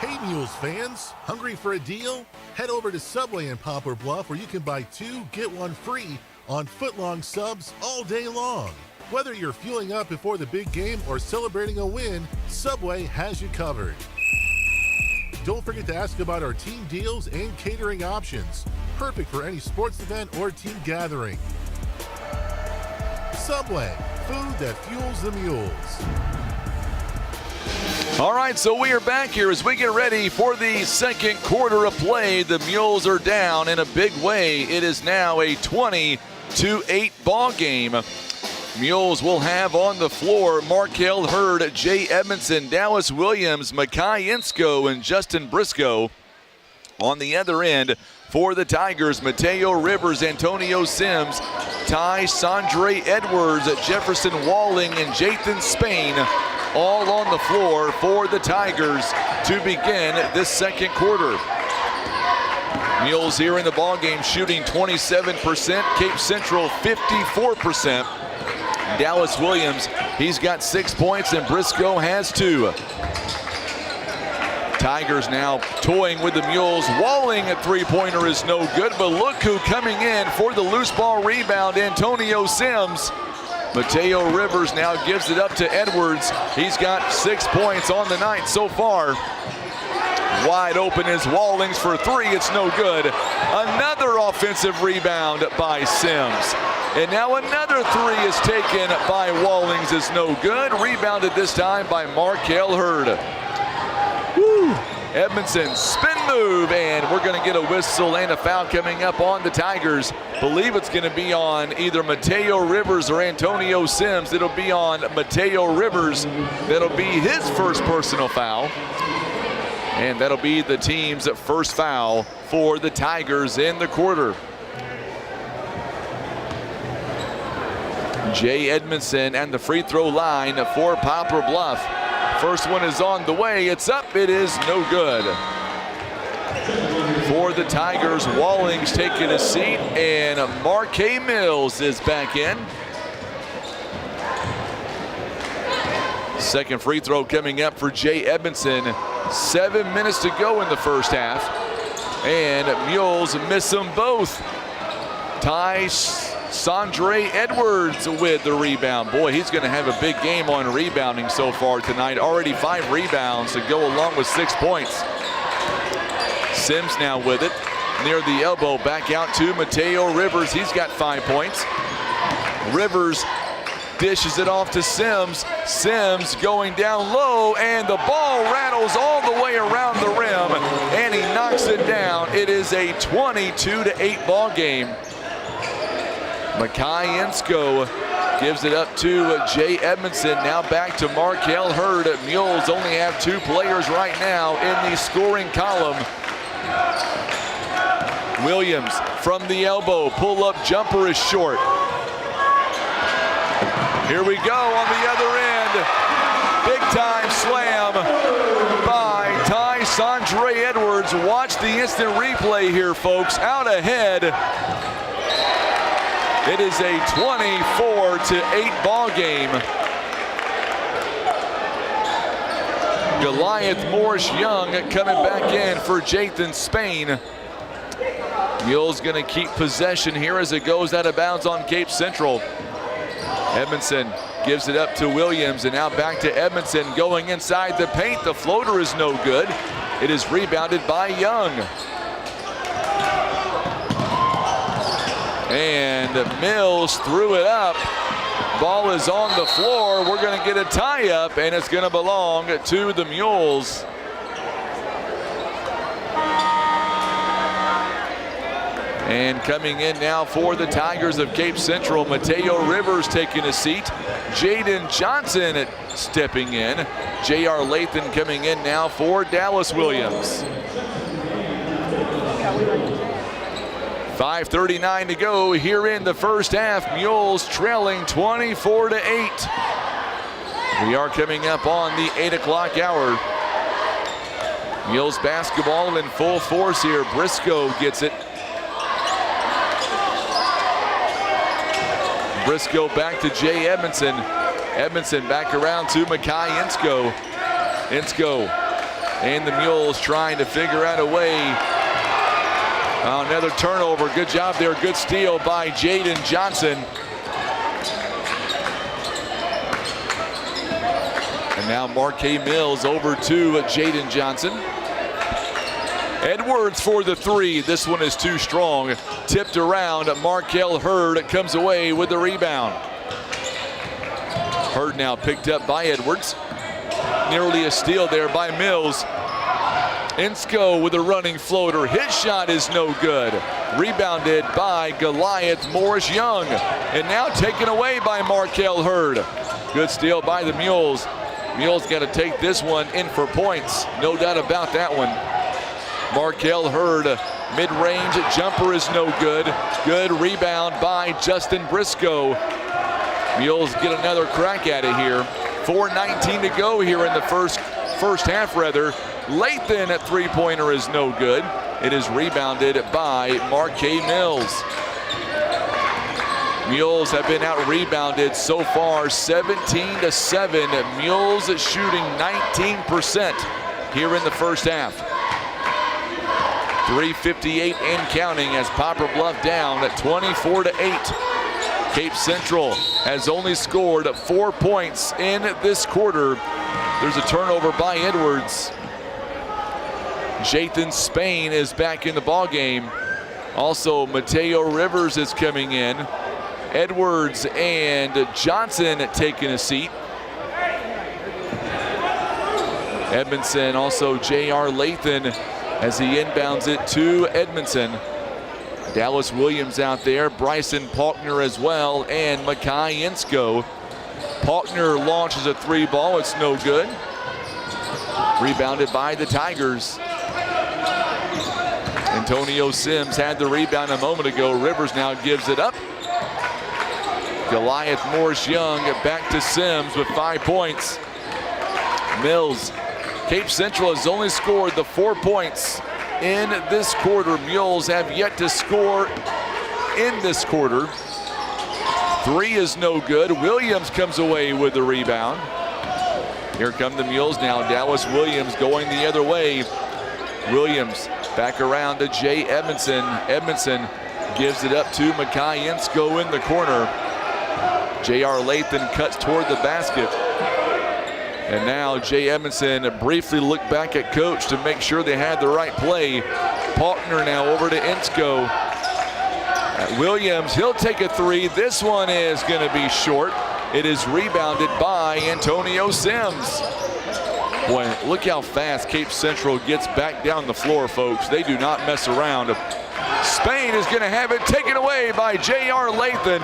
Hey Mules fans, hungry for a deal? Head over to Subway in Poplar Bluff where you can buy 2, get 1 free on footlong subs all day long. Whether you're fueling up before the big game or celebrating a win, Subway has you covered. Don't forget to ask about our team deals and catering options. Perfect for any sports event or team gathering. Subway, food that fuels the Mules. All right, so we are back here as we get ready for the second quarter of play. The Mules are down in a big way. It is now a 20-8 ball game. Mules will have on the floor Markel Hurd, Jay Edmondson, Dallas Williams, Makai Insko, and Justin Briscoe. On the other end For the Tigers, Mateo Rivers, Antonio Sims, Ty Sandre Edwards, Jefferson Walling, and Jathan Spain all on the floor for the Tigers to begin this second quarter. Mules here in the ballgame shooting 27%, Cape Central 54%. Dallas Williams, he's got 6 points, and Briscoe has 2. Tigers now toying with the Mules. Walling a three-pointer is no good, but look who coming in for the loose ball rebound, Antonio Sims. Mateo Rivers now gives it up to Edwards. He's got 6 points on the night so far. Wide open is Wallings for 3. It's no good. Another offensive rebound by Sims. And now another 3 is taken by Wallings. It's no good. Rebounded this time by Markel Hurd. Woo. Edmondson spin move, and we're going to get a whistle and a foul coming up on the Tigers. Believe it's going to be on either Mateo Rivers or Antonio Sims. It'll be on Mateo Rivers. That'll be his first personal foul. And that'll be the team's first foul for the Tigers in the quarter. Jay Edmondson and the free throw line for Poplar Bluff. First one is on the way. It's up. It is no good. For the Tigers, Wallings taking a seat, and Marquay Mills is back in. Second free throw coming up for Jay Edmondson. 7 minutes to go in the first half. And Mules miss them both. Ty Sandre Edwards with the rebound. Boy, he's going to have a big game on rebounding so far tonight. Already 5 rebounds to go along with 6 points. Sims now with it. Near the elbow, back out to Mateo Rivers. He's got 5 points. Rivers dishes it off to Sims. Sims going down low, and the ball rattles all the way around the rim, and he knocks it down. It is a 22-8 ball game. Makai Ensko gives it up to Jay Edmondson. Now back to Markel Hurd. Mules only have 2 players right now in the scoring column. Williams from the elbow. Pull-up jumper is short. Here we go on the other end. Big-time slam by Ty Sandre Edwards. Watch the instant replay here, folks. Out ahead. It is a 24-8 ball game. Goliath Morris Young coming back in for Jathan Spain. Mules going to keep possession here as it goes out of bounds on Cape Central. Edmondson gives it up to Williams, and now back to Edmondson going inside the paint. The floater is no good. It is rebounded by Young. And Mills threw it up. Ball is on the floor. We're going to get a tie-up, and it's going to belong to the Mules. And coming in now for the Tigers of Cape Central, Mateo Rivers taking a seat. Jaden Johnson stepping in. J.R. Lathan coming in now for Dallas Williams. 5:39 to go here in the first half. Mules trailing 24-8. We are coming up on the 8 o'clock hour. Mules basketball in full force here. Briscoe gets it. Briscoe back to Jay Edmondson. Edmondson back around to Makai Ensko. Ensko and the Mules trying to figure out a way. Another turnover. Good job there. Good steal by Jaden Johnson. And now Marquay Mills over to Jaden Johnson. Edwards for the 3. This one is too strong. Tipped around. Markel Hurd comes away with the rebound. Hurd now picked up by Edwards. Nearly a steal there by Mills. Ensko with a running floater. His shot is no good. Rebounded by Goliath Morris Young. And now taken away by Markel Hurd. Good steal by the Mules. Mules got to take this one in for points. No doubt about that one. Markel Hurd Mid-range jumper is no good. Good rebound by Justin Briscoe. Mules get another crack at it here. 4:19 to go here in the first half rather. Lathan at three-pointer is no good. It is rebounded by Marquez Mills. Mules have been out-rebounded so far 17-7. Mules shooting 19% here in the first half. 3:58 and counting as Poplar Bluff down at 24-8. Cape Central has only scored 4 points in this quarter. There's a turnover by Edwards. Jathan Spain is back in the ballgame. Also, Mateo Rivers is coming in. Edwards and Johnson taking a seat. Edmondson, also J.R. Lathan as he inbounds it to Edmondson. Dallas Williams out there, Bryson Paulkner as well, and Makai Insko. Paulkner launches a three ball, it's no good. Rebounded by the Tigers. Antonio Sims had the rebound a moment ago. Rivers now gives it up. Goliath Morris Young back to Sims with 5 points. Mills. Cape Central has only scored the 4 points in this quarter. Mules have yet to score in this quarter. 3 is no good. Williams comes away with the rebound. Here come the Mules now. Dallas Williams going the other way. Williams back around to Jay Edmondson. Edmondson gives it up to Makai Insko in the corner. J.R. Lathan cuts toward the basket. And now Jay Edmondson briefly looked back at coach to make sure they had the right play. Paulkner now over to Insko. Williams, he'll take a 3. This one is going to be short. It is rebounded by Antonio Sims. Boy, look how fast Cape Central gets back down the floor, folks. They do not mess around. Spain is going to have it taken away by J.R. Lathan.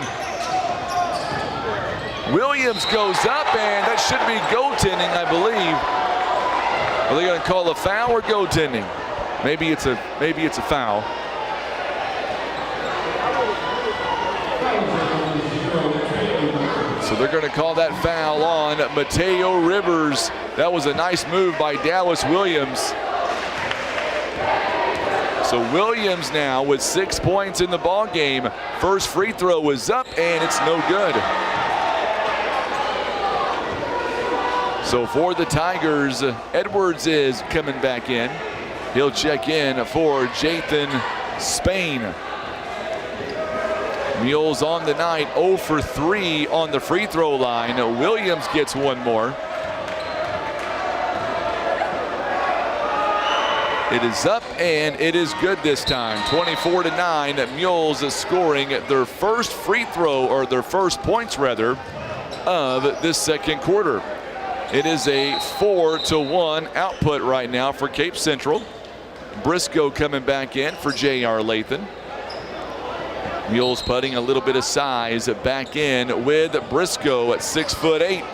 Williams goes up, and that should be goaltending, I believe. Are they going to call a foul or goaltending? Maybe it's a foul. So they're going to call that foul on Mateo Rivers. That was a nice move by Dallas Williams. So Williams now with 6 points in the ball game. First free throw is up, and it's no good. So for the Tigers, Edwards is coming back in. He'll check in for Jathan Spain. Mules on the night, 0 for 3 on the free throw line. Williams gets one more. It is up, and it is good this time. 24-9. Mules is scoring their first free throw, or their first points rather, of this second quarter. It is a 4-1 output right now for Cape Central. Briscoe coming back in for J.R. Lathan. Mules putting a little bit of size back in with Briscoe at 6'8".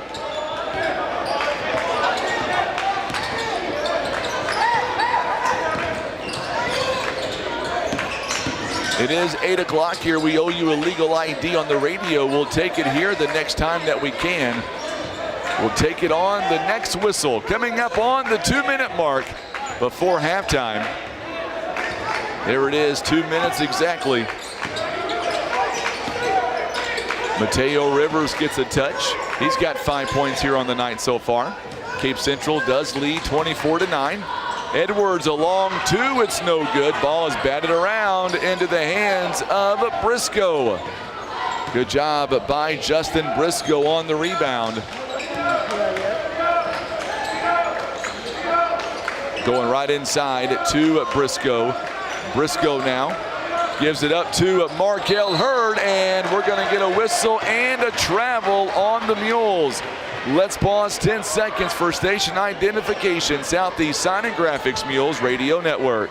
It is 8 o'clock here. We owe you a legal ID on the radio. We'll take it here the next time that we can. We'll take it on the next whistle. Coming up on the 2-minute mark before halftime. There it is, 2 minutes exactly. Mateo Rivers gets a touch. He's got 5 points here on the night so far. Cape Central does lead 24-9. Edwards a long 2, it's no good. Ball is batted around into the hands of Briscoe. Good job by Justin Briscoe on the rebound. Going right inside to Briscoe. Briscoe now gives it up to Markel Hurd, and we're going to get a whistle and a travel on the Mules. Let's pause 10 seconds for station identification. Southeast Sign and Graphics Mules Radio Network.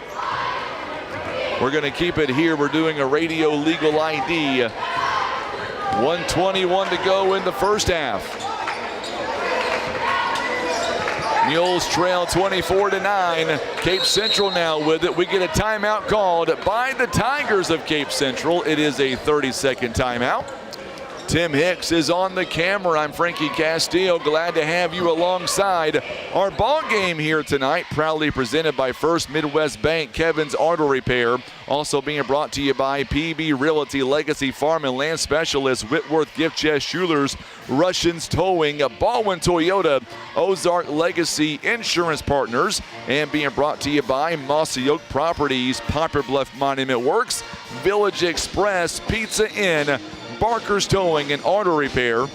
We're going to keep it here. We're doing a radio legal ID. 1:21 to go in the first half. Mules trail 24-9. Cape Central now with it. We get a timeout called by the Tigers of Cape Central. It is a 30-second timeout. Tim Hicks is on the camera. I'm Frankie Castillo. Glad to have you alongside our ball game here tonight. Proudly presented by First Midwest Bank, Kevin's Auto Repair. Also being brought to you by PB Realty, Legacy Farm and Land Specialists, Whitworth Gift Chest Jewelers, Russians Towing, Baldwin Toyota, Ozark Legacy Insurance Partners, and being brought to you by Mossy Oak Properties, Poplar Bluff Monument Works, Village Express, Pizza Inn, Barker's Towing and Auto Repair,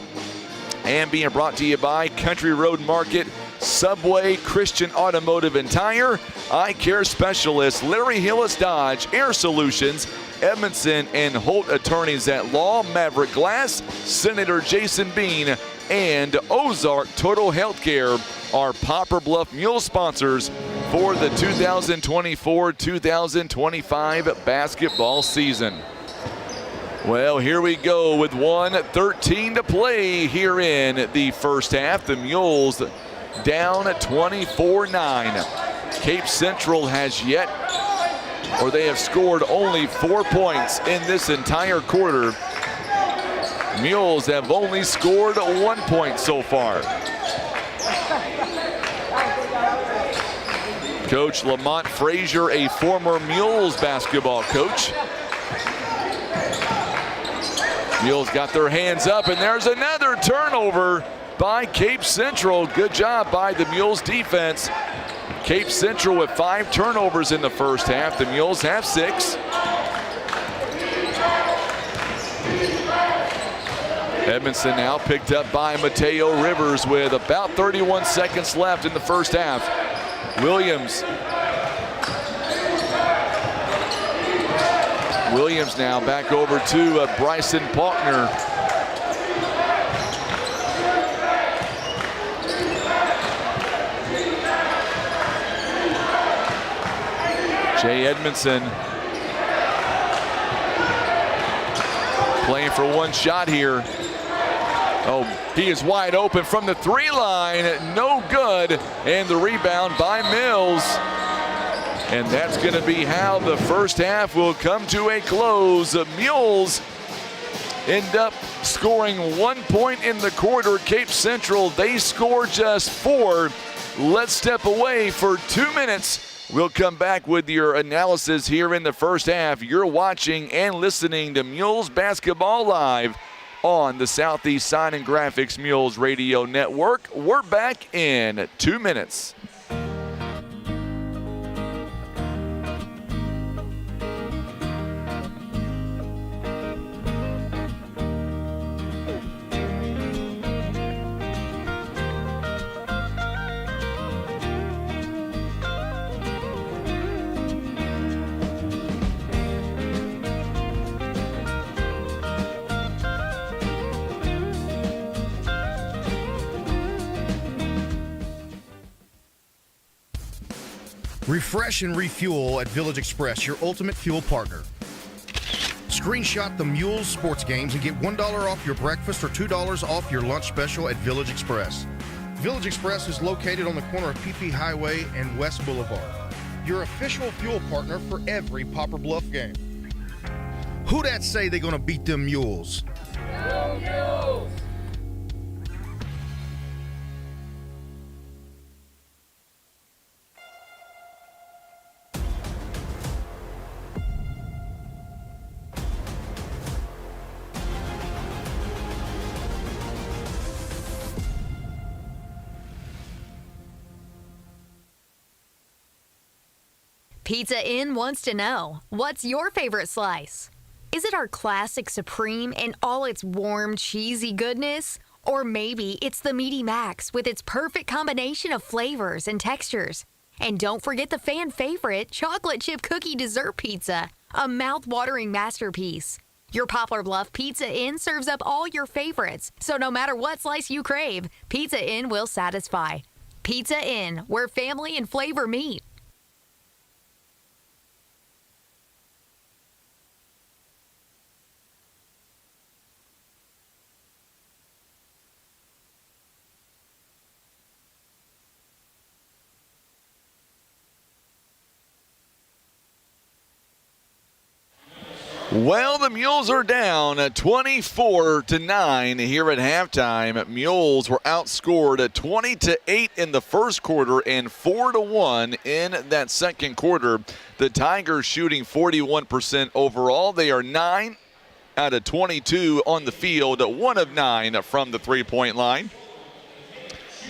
and being brought to you by Country Road Market, Subway, Christian Automotive and Tire, Eye Care Specialists, Larry Hillis Dodge, Air Solutions, Edmondson and Holt Attorneys at Law, Maverick Glass, Senator Jason Bean, and Ozark Total Healthcare are Poplar Bluff Mule sponsors for the 2024-2025 basketball season. Well, here we go with 1:13 to play here in the first half. The Mules down 24-9. Cape Central has yet, or they have scored only 4 points in this entire quarter. Mules have only scored 1 point so far. Coach Lamont Frazier, a former Mules basketball coach. Mules got their hands up, and there's another turnover by Cape Central. Good job by the Mules defense. Cape Central with 5 turnovers in the first half. The Mules have 6. Edmondson now picked up by Mateo Rivers with about 31 seconds left in the first half. Williams now back over to Bryson Faulkner. Jay Edmondson playing for one shot here. Oh, he is wide open from the 3 line. No good. And the rebound by Mills. And that's going to be how the first half will come to a close. The Mules end up scoring 1 point in the quarter. Cape Central, they score just 4. Let's step away for 2 minutes. We'll come back with your analysis here in the first half. You're watching and listening to Mules Basketball Live on the Southeast Sign and Graphics Mules Radio Network. We're back in 2 minutes. Refresh and refuel at Village Express, your ultimate fuel partner. Screenshot the Mules sports games and get $1 off your breakfast or $2 off your lunch special at Village Express. Village Express is located on the corner of PP Highway and West Boulevard. Your official fuel partner for every Poplar Bluff game. Who dat say they gonna beat them Mules? Go Mules! Pizza Inn wants to know, what's your favorite slice? Is it our classic Supreme in all its warm, cheesy goodness? Or maybe it's the Meaty Max with its perfect combination of flavors and textures. And don't forget the fan favorite chocolate chip cookie dessert pizza, a mouth-watering masterpiece. Your Poplar Bluff Pizza Inn serves up all your favorites, so no matter what slice you crave, Pizza Inn will satisfy. Pizza Inn, where family and flavor meet. Well, the Mules are down 24-9 here at halftime. Mules were outscored 20-8 in the first quarter and 4-1 in that second quarter. The Tigers shooting 41% overall. They are 9 out of 22 on the field, 1 of 9 from the three-point line.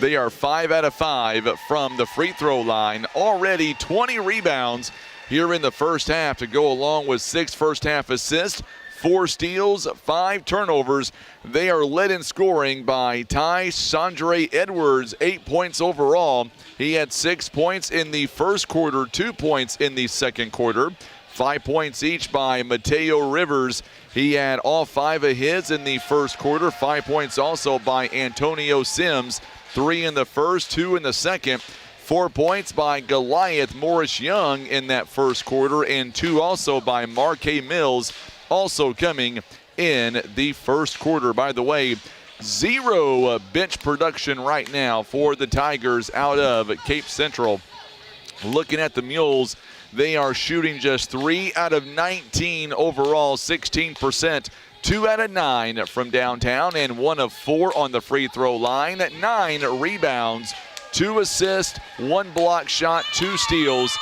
They are 5 out of 5 from the free throw line. Already 20 rebounds here in the first half to go along with 6 first-half assists, 4 steals, 5 turnovers. They are led in scoring by Ty Sandre Edwards, 8 points overall. He had 6 points in the first quarter, 2 points in the second quarter. 5 points each by Mateo Rivers. He had all 5 of his in the first quarter. 5 points also by Antonio Sims, 3 in the first, 2 in the second. 4 points by Goliath Morris Young in that first quarter, and 2 also by Marquez Mills, also coming in the first quarter. By the way, 0 bench production right now for the Tigers out of Cape Central. Looking at the Mules, they are shooting just 3 out of 19 overall, 16%. 2 out of 9 from downtown and 1 of 4 on the free throw line. 9 rebounds, 2 assists, 1 block shot, 2 steals,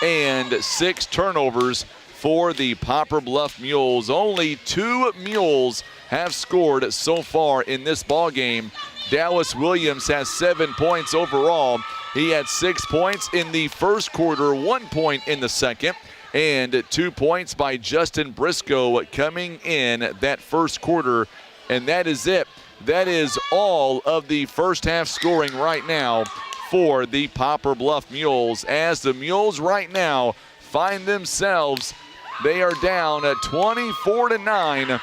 and 6 turnovers for the Poplar Bluff Mules. Only 2 Mules have scored so far in this ball game. Dallas Williams has 7 points overall. He had 6 points in the first quarter, 1 point in the second, and 2 points by Justin Briscoe coming in that first quarter, and that is it. That is all of the first half scoring right now for the Poplar Bluff Mules, as the Mules right now find themselves, they are down at 24-9.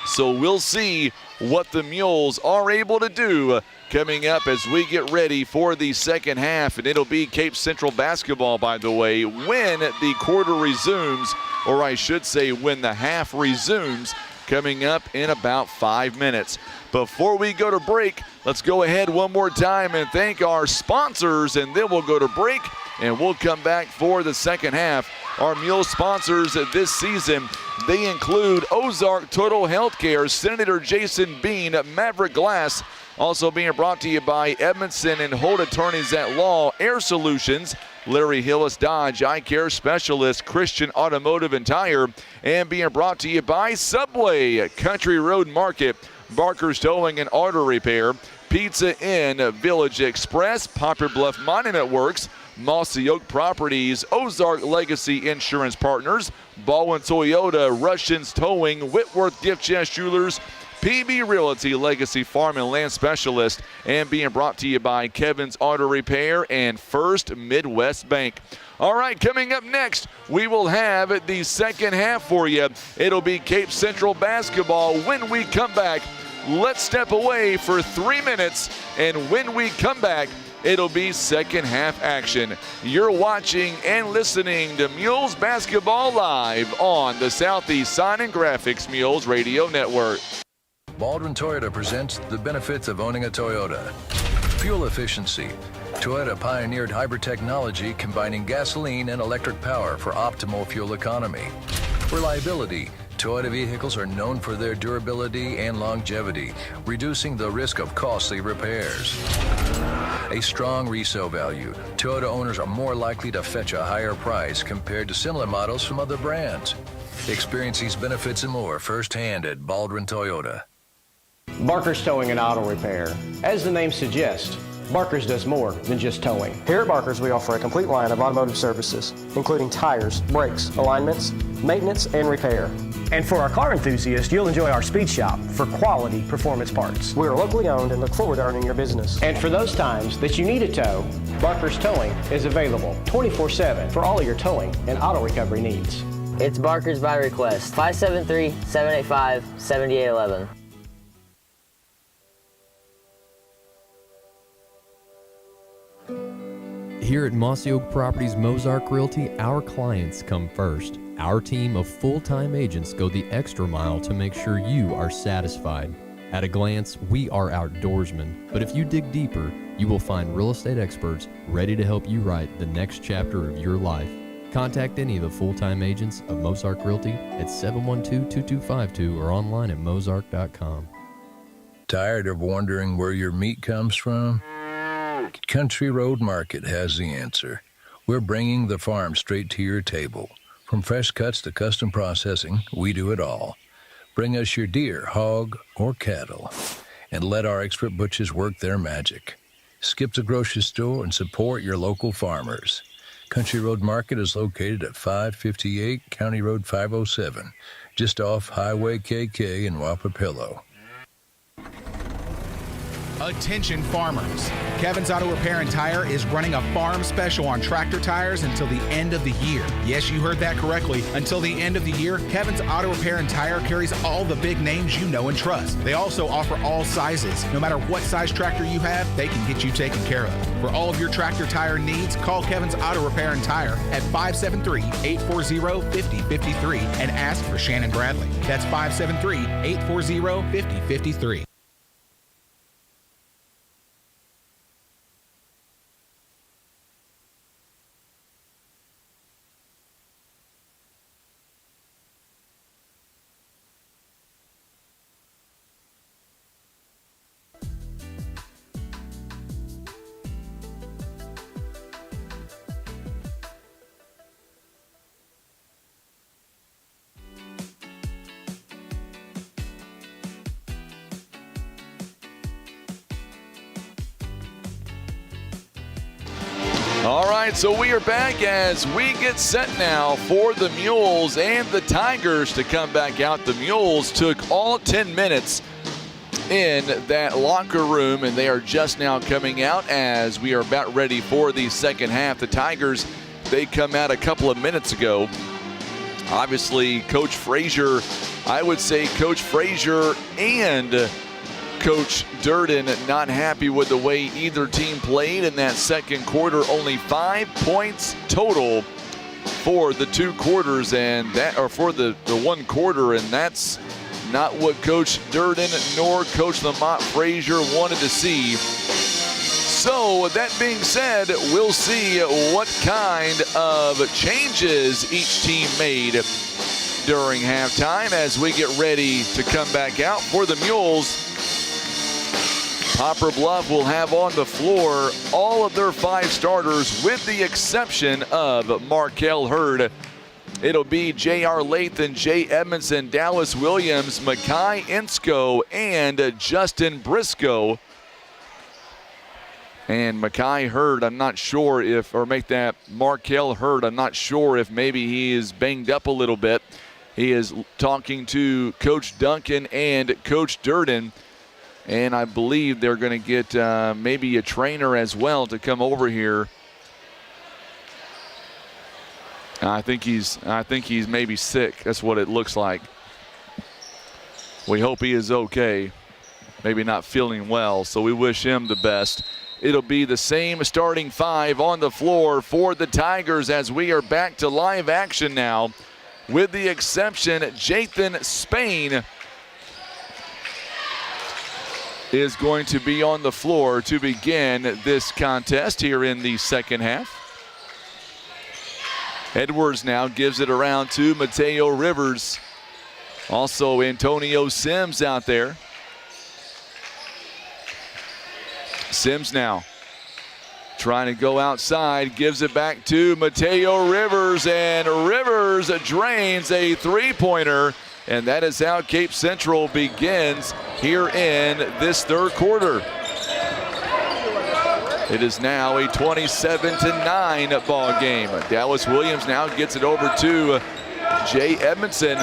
So we'll see what the Mules are able to do coming up as we get ready for the second half. And it'll be Cape Central basketball, by the way, when the quarter resumes, or I should say when the half resumes, coming up in about 5 minutes. Before we go to break, let's go ahead one more time and thank our sponsors, and then we'll go to break and we'll come back for the second half. Our Mule sponsors this season, they include Ozark Total Healthcare, Senator Jason Bean, Maverick Glass. Also being brought to you by Edmondson and Holt Attorneys at Law, Air Solutions, Larry Hillis Dodge, Eye Care Specialist, Christian Automotive and Tire, and being brought to you by Subway, Country Road Market, Barker's Towing and Auto Repair, Pizza Inn, Village Express, Poplar Bluff Monument Works, Mossy Oak Properties, Ozark Legacy Insurance Partners, Baldwin Toyota, Russians Towing, Whitworth Gift Chest Jewelers, PB Realty, Legacy Farm and Land Specialist, and being brought to you by Kevin's Auto Repair and First Midwest Bank. All right, coming up next, we will have the second half for you. It'll be Cape Central basketball. When we come back, let's step away for 3 minutes, and when we come back, it'll be second half action. You're watching and listening to Mules Basketball live on the Southeast Sign and Graphics Mules Radio Network. Baldwin Toyota presents the benefits of owning a Toyota. Fuel efficiency. Toyota pioneered hybrid technology combining gasoline and electric power for optimal fuel economy. Reliability. Toyota vehicles are known for their durability and longevity, reducing the risk of costly repairs. A strong resale value. Toyota owners are more likely to fetch a higher price compared to similar models from other brands. Experience these benefits and more firsthand at Baldwin Toyota. Barker's Towing and Auto Repair. As the name suggests, Barker's does more than just towing. Here at Barker's, we offer a complete line of automotive services, including tires, brakes, alignments, maintenance, and repair. And for our car enthusiasts, you'll enjoy our speed shop for quality performance parts. We are locally owned and look forward to earning your business. And for those times that you need a tow, Barker's Towing is available 24/7 for all of your towing and auto recovery needs. It's Barker's by request, 573-785-7811. Here at Mossy Oak Properties Mozark Realty, our clients come first. Our team of full-time agents go the extra mile to make sure you are satisfied. At a glance, we are outdoorsmen, but if you dig deeper, you will find real estate experts ready to help you write the next chapter of your life. Contact any of the full-time agents of Mozark Realty at 712-2252 or online at mozark.com. Tired of wondering where your meat comes from? Country Road Market has the answer. We're bringing the farm straight to your table. From fresh cuts to custom processing, we do it all. Bring us your deer, hog, or cattle, and let our expert butchers work their magic. Skip the grocery store and support your local farmers. Country Road Market is located at 558 County Road 507, just off Highway KK in Wapapillo. Attention farmers. Kevin's Auto Repair and Tire is running a farm special on tractor tires until the end of the year. Yes, you heard that correctly. Until the end of the year, Kevin's Auto Repair and Tire carries all the big names you know and trust. They also offer all sizes. No matter what size tractor you have, they can get you taken care of. For all of your tractor tire needs, call Kevin's Auto Repair and Tire at 573-840-5053 and ask for Shannon Bradley. That's 573-840-5053. All right, so we are back as we get set now for the Mules and the Tigers to come back out. The Mules took all 10 minutes in that locker room, and they are just now coming out as we are about ready for the second half. The Tigers, they come out a couple of minutes ago. Obviously, Coach Frazier, I would say Coach Frazier and Coach Durden not happy with the way either team played in that second quarter. Only 5 points total for the two quarters, and that, or for the one quarter, and that's not what Coach Durden nor Coach Lamont Frazier wanted to see. So that being said, we'll see what kind of changes each team made during halftime as we get ready to come back out for the Mules. Poplar Bluff will have on the floor all of their 5 starters with the exception of Markel Hurd. It'll be J.R. Lathan, Jay Edmondson, Dallas Williams, Makai Insko, and Justin Briscoe. And Makai Hurd, I'm not sure if, or make that Markel Hurd, I'm not sure if maybe he is banged up a little bit. He is talking to Coach Duncan and Coach Durden. And I believe they're going to get maybe a trainer as well to come over here. I think he's maybe sick. That's what it looks like. We hope he is okay. Maybe not feeling well, so we wish him the best. It'll be the same starting 5 on the floor for the Tigers as we are back to live action now, with the exception Jathan Spain is going to be on the floor to begin this contest here in the second half. Edwards now gives it around to Mateo Rivers. Also Antonio Sims out there. Sims now trying to go outside, gives it back to Mateo Rivers, and Rivers drains a three-pointer. And that is how Cape Central begins here in this third quarter. It is now a 27-9 ball game. Dallas Williams now gets it over to Jay Edmondson.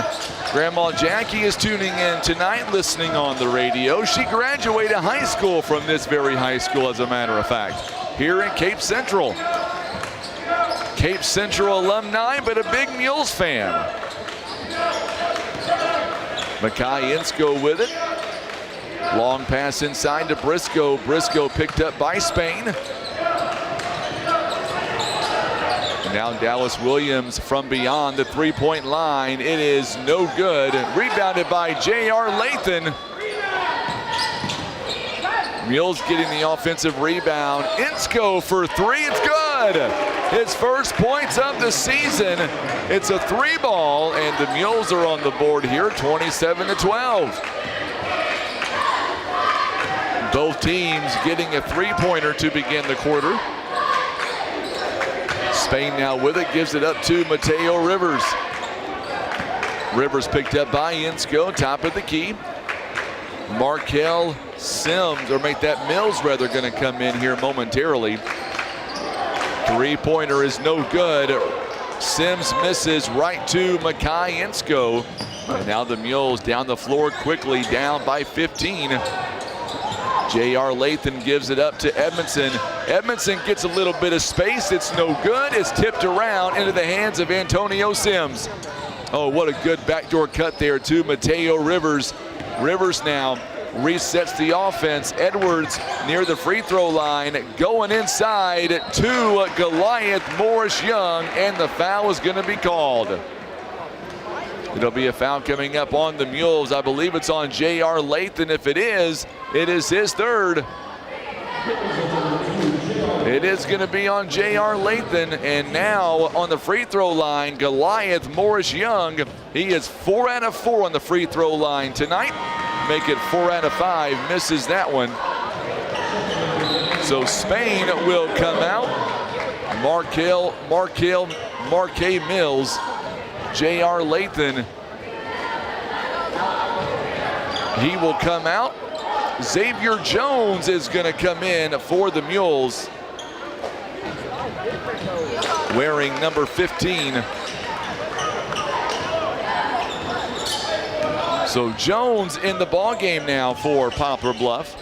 Grandma Jackie is tuning in tonight, listening on the radio. She graduated high school from this very high school, as a matter of fact, here in Cape Central. Cape Central alumni, but a big Mules fan. Makai Insko with it. Long pass inside to Briscoe. Briscoe picked up by Spain. And now Dallas Williams from beyond the three-point line. It is no good. Rebounded by J.R. Lathan. Mules getting the offensive rebound. Insko for 3, it's good. his first points of the season. It's a 3-ball, and the Mules are on the board here, 27-12. Both teams getting a 3-pointer to begin the quarter. Spain now with it, gives it up to Mateo Rivers. Rivers picked up by Insko, top of the key. Markel Sims, or make that Mills rather, going to come in here momentarily. 3-pointer is no good. Sims misses right to Makai Insko. And now the Mules down the floor quickly, down by 15. J.R. Lathan gives it up to Edmondson. Edmondson gets a little bit of space. It's no good. It's tipped around into the hands of Antonio Sims. Oh, what a good backdoor cut there to Mateo Rivers. Rivers now resets the offense. Edwards near the free throw line, going inside to Goliath Morris Young, and the foul is going to be called. It'll be a foul coming up on the Mules. I believe it's on J.R. Lathan. If it is his third. It is going to be on J.R. Lathan, and now on the free throw line, Goliath Morris Young. He is 4 out of 4 on the free throw line tonight. Make it 4 out of 5, misses that one. So Spain will come out. Marquez Mills, J.R. Lathan. He will come out. Xavier Jones is going to come in for the Mules, wearing number 15. So Jones in the ball game now for Poplar Bluff.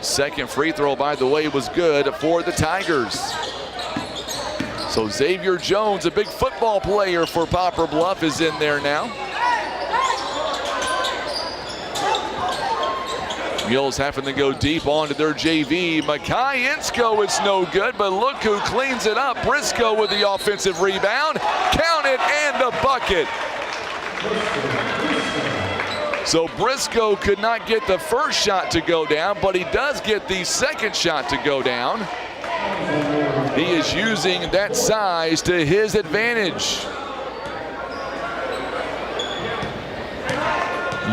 Second free throw, by the way, was good for the Tigers. So Xavier Jones, a big football player for Poplar Bluff, is in there now. Mules having to go deep onto their JV. Makai Insko, it's no good, but look who cleans it up. Briscoe with the offensive rebound. Count it, and the bucket. So Briscoe could not get the first shot to go down, but he does get the second shot to go down. He is using that size to his advantage.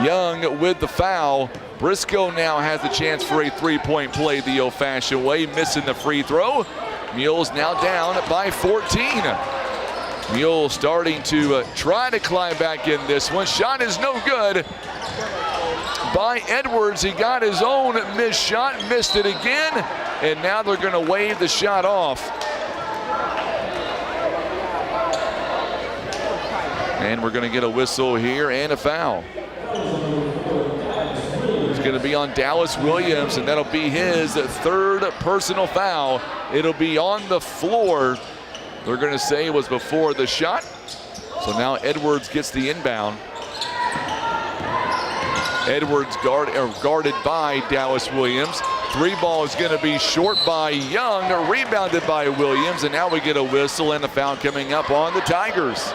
Young with the foul. Briscoe now has the chance for a 3-point play the old-fashioned way, missing the free throw. Mules now down by 14. Mules starting to try to climb back in this one. Shot is no good by Edwards. He got his own missed shot, missed it again, and now they're going to wave the shot off. And we're going to get a whistle here and a foul. Going to be on Dallas Williams, and that'll be his third personal foul. It'll be on the floor. They're going to say it was before the shot. So now Edwards gets the inbound. Edwards guarded by Dallas Williams. 3-ball is going to be short by Young, rebounded by Williams, and now we get a whistle and a foul coming up on the Tigers.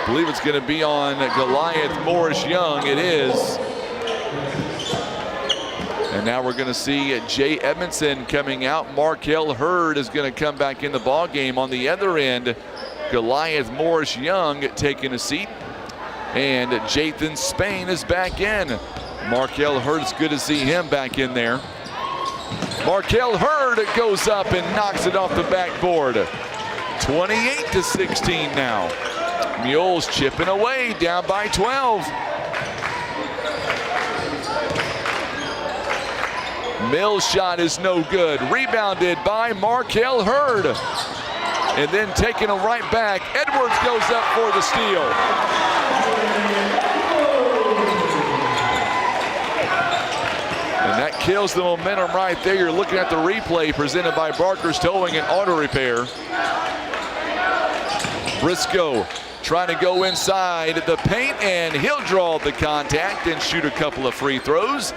I believe it's going to be on Goliath Morris Young. It is. And now we're going to see Jay Edmondson coming out. Markel Hurd is going to come back in the ball game. On the other end, Goliath Morris Young taking a seat. And Jathan Spain is back in. Markel Hurd, it's good to see him back in there. Markel Hurd goes up and knocks it off the backboard. 28-16 now. Mules chipping away, down by 12. Mills' shot is no good. Rebounded by Markel Hurd. And then taking him right back. Edwards goes up for the steal. And that kills the momentum right there. You're looking at the replay presented by Barker's Towing and Auto Repair. Briscoe trying to go inside the paint, and he'll draw the contact and shoot a couple of free throws.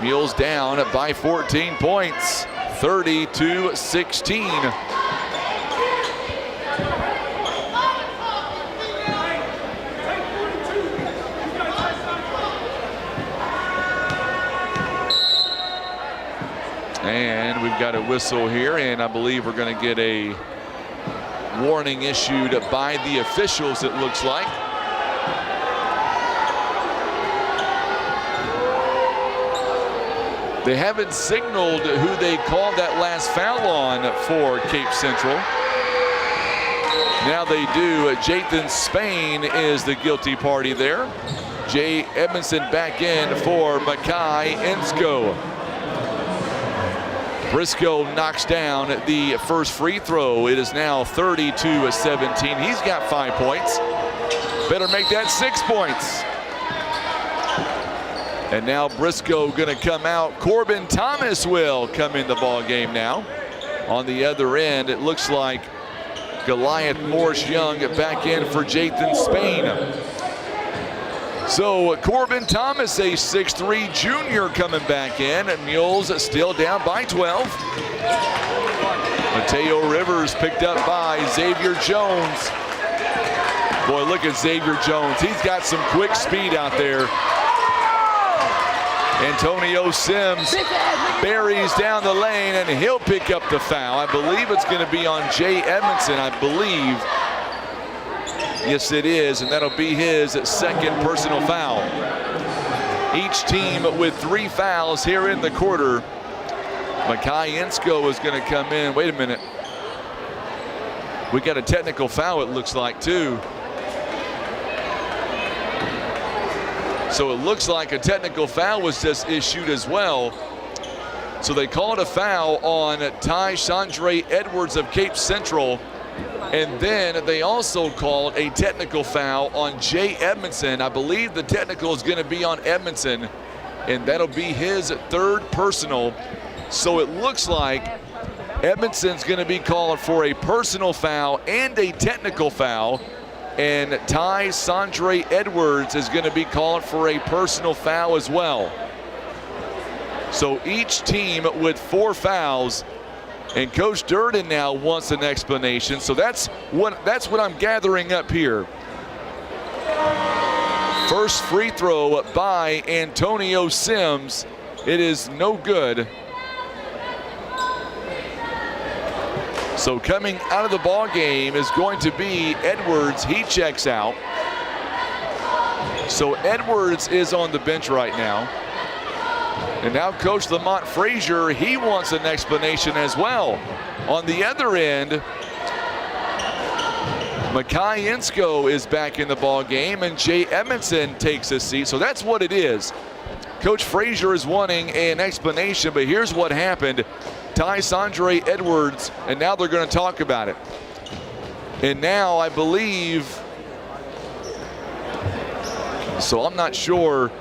Mules down by 14 points, 30-16. And we've got a whistle here, and I believe we're going to get a warning issued by the officials, it looks like. They haven't signaled who they called that last foul on for Cape Central. Now they do. Jathan Spain is the guilty party there. Jay Edmondson back in for Mackay Ensko. Briscoe knocks down the first free throw. It is now 30-17. He's got 5 points. Better make that 6 points. And now Briscoe going to come out. Corbin Thomas will come in the ball game now. On the other end, it looks like Goliath Morris Young back in for Jathan Spain. So Corbin Thomas, a 6'3" junior, coming back in. Mules still down by 12. Mateo Rivers picked up by Xavier Jones. Boy, look at Xavier Jones. He's got some quick speed out there. Antonio Sims buries down the lane, and he'll pick up the foul. I believe it's going to be on Jay Edmondson, I believe. Yes, it is, and that'll be his second personal foul. Each team with 3 fouls here in the quarter. Mackay Ensko is going to come in. Wait a minute. We got a technical foul, it looks like, too. So it looks like a technical foul was just issued as well. So they called a foul on Ty Chandre Edwards of Cape Central. And then they also called a technical foul on Jay Edmondson. I believe the technical is going to be on Edmondson, and that'll be his 3rd personal. So it looks like Edmondson's going to be called for a personal foul and a technical foul. And Ty Chandre Edwards is going to be called for a personal foul as well. So each team with 4 fouls. And Coach Durden now wants an explanation. So that's what I'm gathering up here. First free throw by Antonio Sims. It is no good. So coming out of the ball game is going to be Edwards. He checks out. So Edwards is on the bench right now. And now Coach Lamont Frazier, he wants an explanation as well. On the other end, Mackay Ensko is back in the ball game, and Jay Edmondson takes a seat. So that's what it is. Coach Frazier is wanting an explanation, but here's what happened. Ty Chandre Edwards, and now they're going to talk about it. And now I believe, so I'm not sure.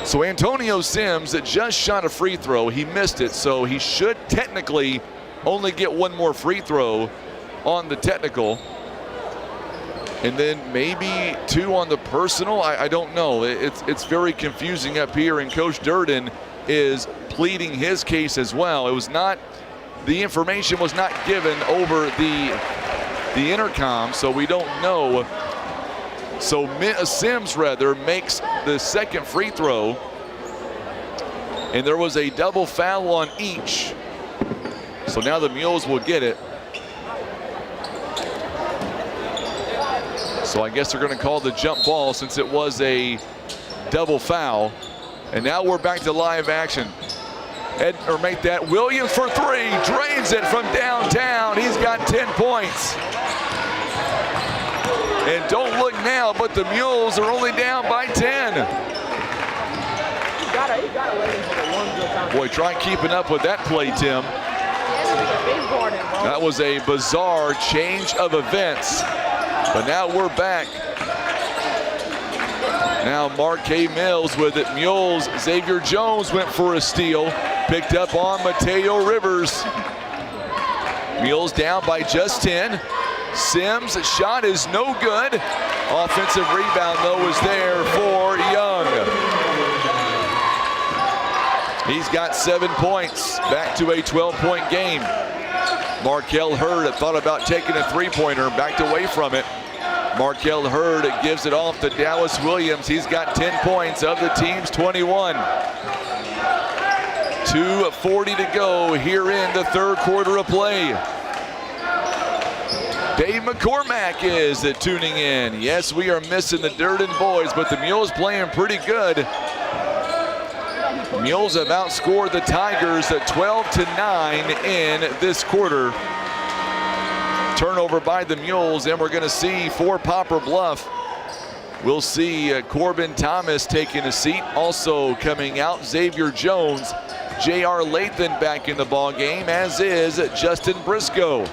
So Antonio Sims just shot a free throw. He missed it, so he should technically only get 1 more free throw on the technical. And then maybe 2 on the personal. I don't know. It's very confusing up here, and Coach Durden is pleading his case as well. It was not, the information was not given over the intercom, so we don't know. So Sims rather makes the 2nd free throw, and there was a double foul on each. So now the Mules will get it. So I guess they're going to call the jump ball since it was a double foul. And now we're back to live action. Make that. Williams for 3, drains it from downtown. He's got 10 points. And don't look now, but the Mules are only down by 10. Boy, try keeping up with that play, Tim. That was a bizarre change of events. But now we're back. Now Mark K. Mills with it. Mules, Xavier Jones went for a steal. Picked up on Mateo Rivers. Mules down by just 10. Sims' shot is no good. Offensive rebound, though, is there for Young. He's got 7 points. Back to a 12-point game. Markel Hurd thought about taking a 3-pointer, backed away from it. Markel Hurd gives it off to Dallas Williams. He's got 10 points of the team's 21. 2:40 to go here in the third quarter of play. Dave McCormack is tuning in. Yes, we are missing the Durden boys, but the Mules playing pretty good. Mules have outscored the Tigers at 12-9 in this quarter. Turnover by the Mules, and we're going to see for Poplar Bluff. We'll see Corbin Thomas taking a seat. Also coming out, Xavier Jones. J.R. Lathan back in the ball game, as is Justin Briscoe.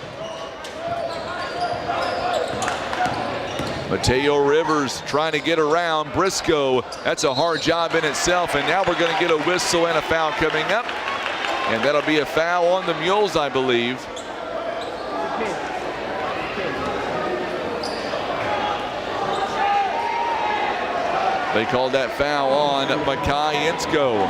Mateo Rivers trying to get around Briscoe. That's a hard job in itself, and now we're going to get a whistle and a foul coming up. And that'll be a foul on the Mules, I believe. They called that foul on Makai Insko.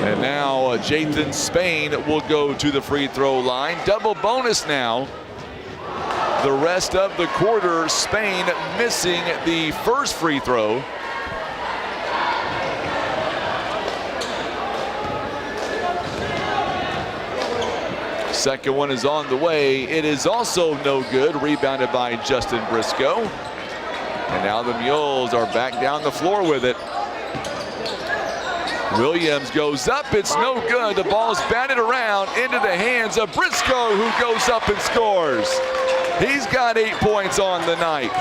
And now Jathan Spain will go to the free throw line. Double bonus now. The rest of the quarter, Spain missing the first free throw. Second one is on the way. It is also no good. Rebounded by Justin Briscoe. And now the Mules are back down the floor with it. Williams goes up. It's no good. The ball's batted around into the hands of Briscoe, who goes up and scores. He's got 8 points on the night.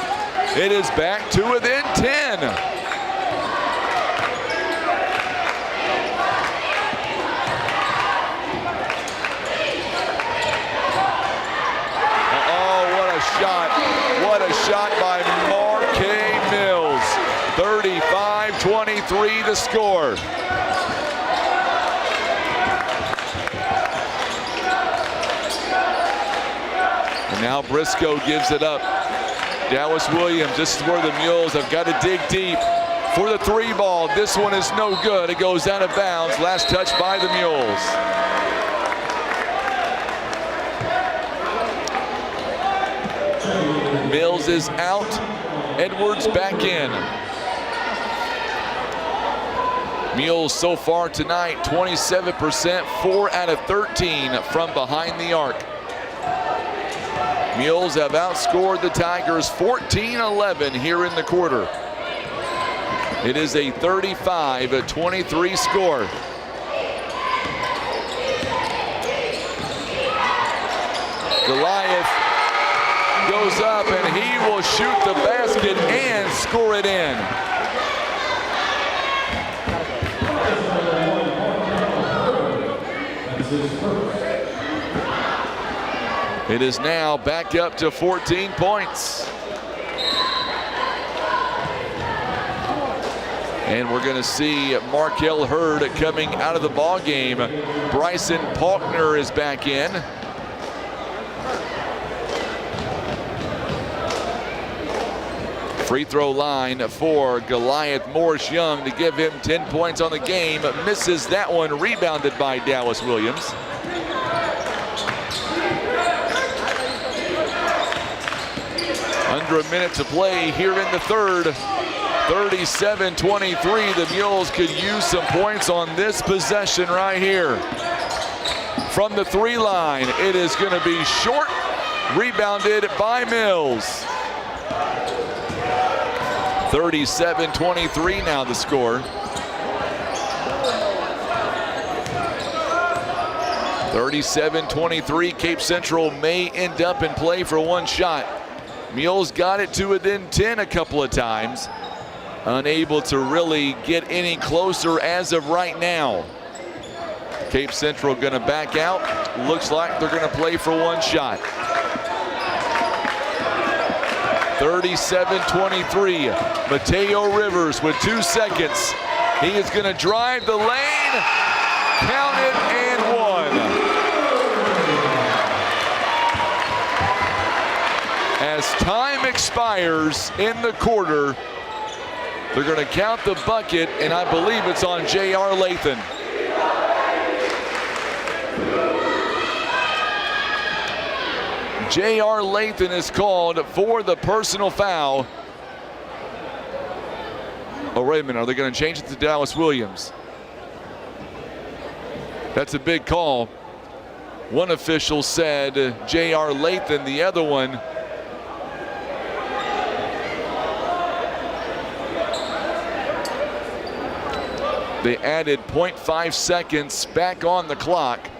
It is back to within 10. Oh, what a shot. What a shot by Marquez Mills. 35-23 the score. Now Briscoe gives it up. Dallas Williams, this is where the Mules have got to dig deep for the three ball. This one is no good. It goes out of bounds. Last touch by the Mules. Mills is out. Edwards back in. Mules so far tonight, 27%, 4 out of 13 from behind the arc. Mules have outscored the Tigers 14-11 here in the quarter. It is a 35-23 score. Goliath goes up and he will shoot the basket and score it in. It is now back up to 14 points. And we're going to see Markel Hurd coming out of the ball game. Bryson Paulkner is back in. Free throw line for Goliath Morris Young to give him 10 points on the game. Misses that one, rebounded by Dallas Williams. Under a minute to play here in the third. 37-23. The Mules could use some points on this possession right here. From the three line, it is going to be short. Rebounded by Mills. 37-23 now the score. 37-23. Cape Central may end up in play for one shot. Mules got it to within 10 a couple of times. Unable to really get any closer as of right now. Cape Central going to back out. Looks like they're going to play for one shot. 37-23. Mateo Rivers with 2 seconds. He is going to drive the lane. Count it and one. As time expires in the quarter, they're going to count the bucket, and I believe it's on J.R. Lathan. J.R. Lathan is called for the personal foul. Oh, wait a minute. Are they going to change it to Dallas Williams? That's a big call. One official said J.R. Lathan, the other one. They added 0.5 seconds back on the clock.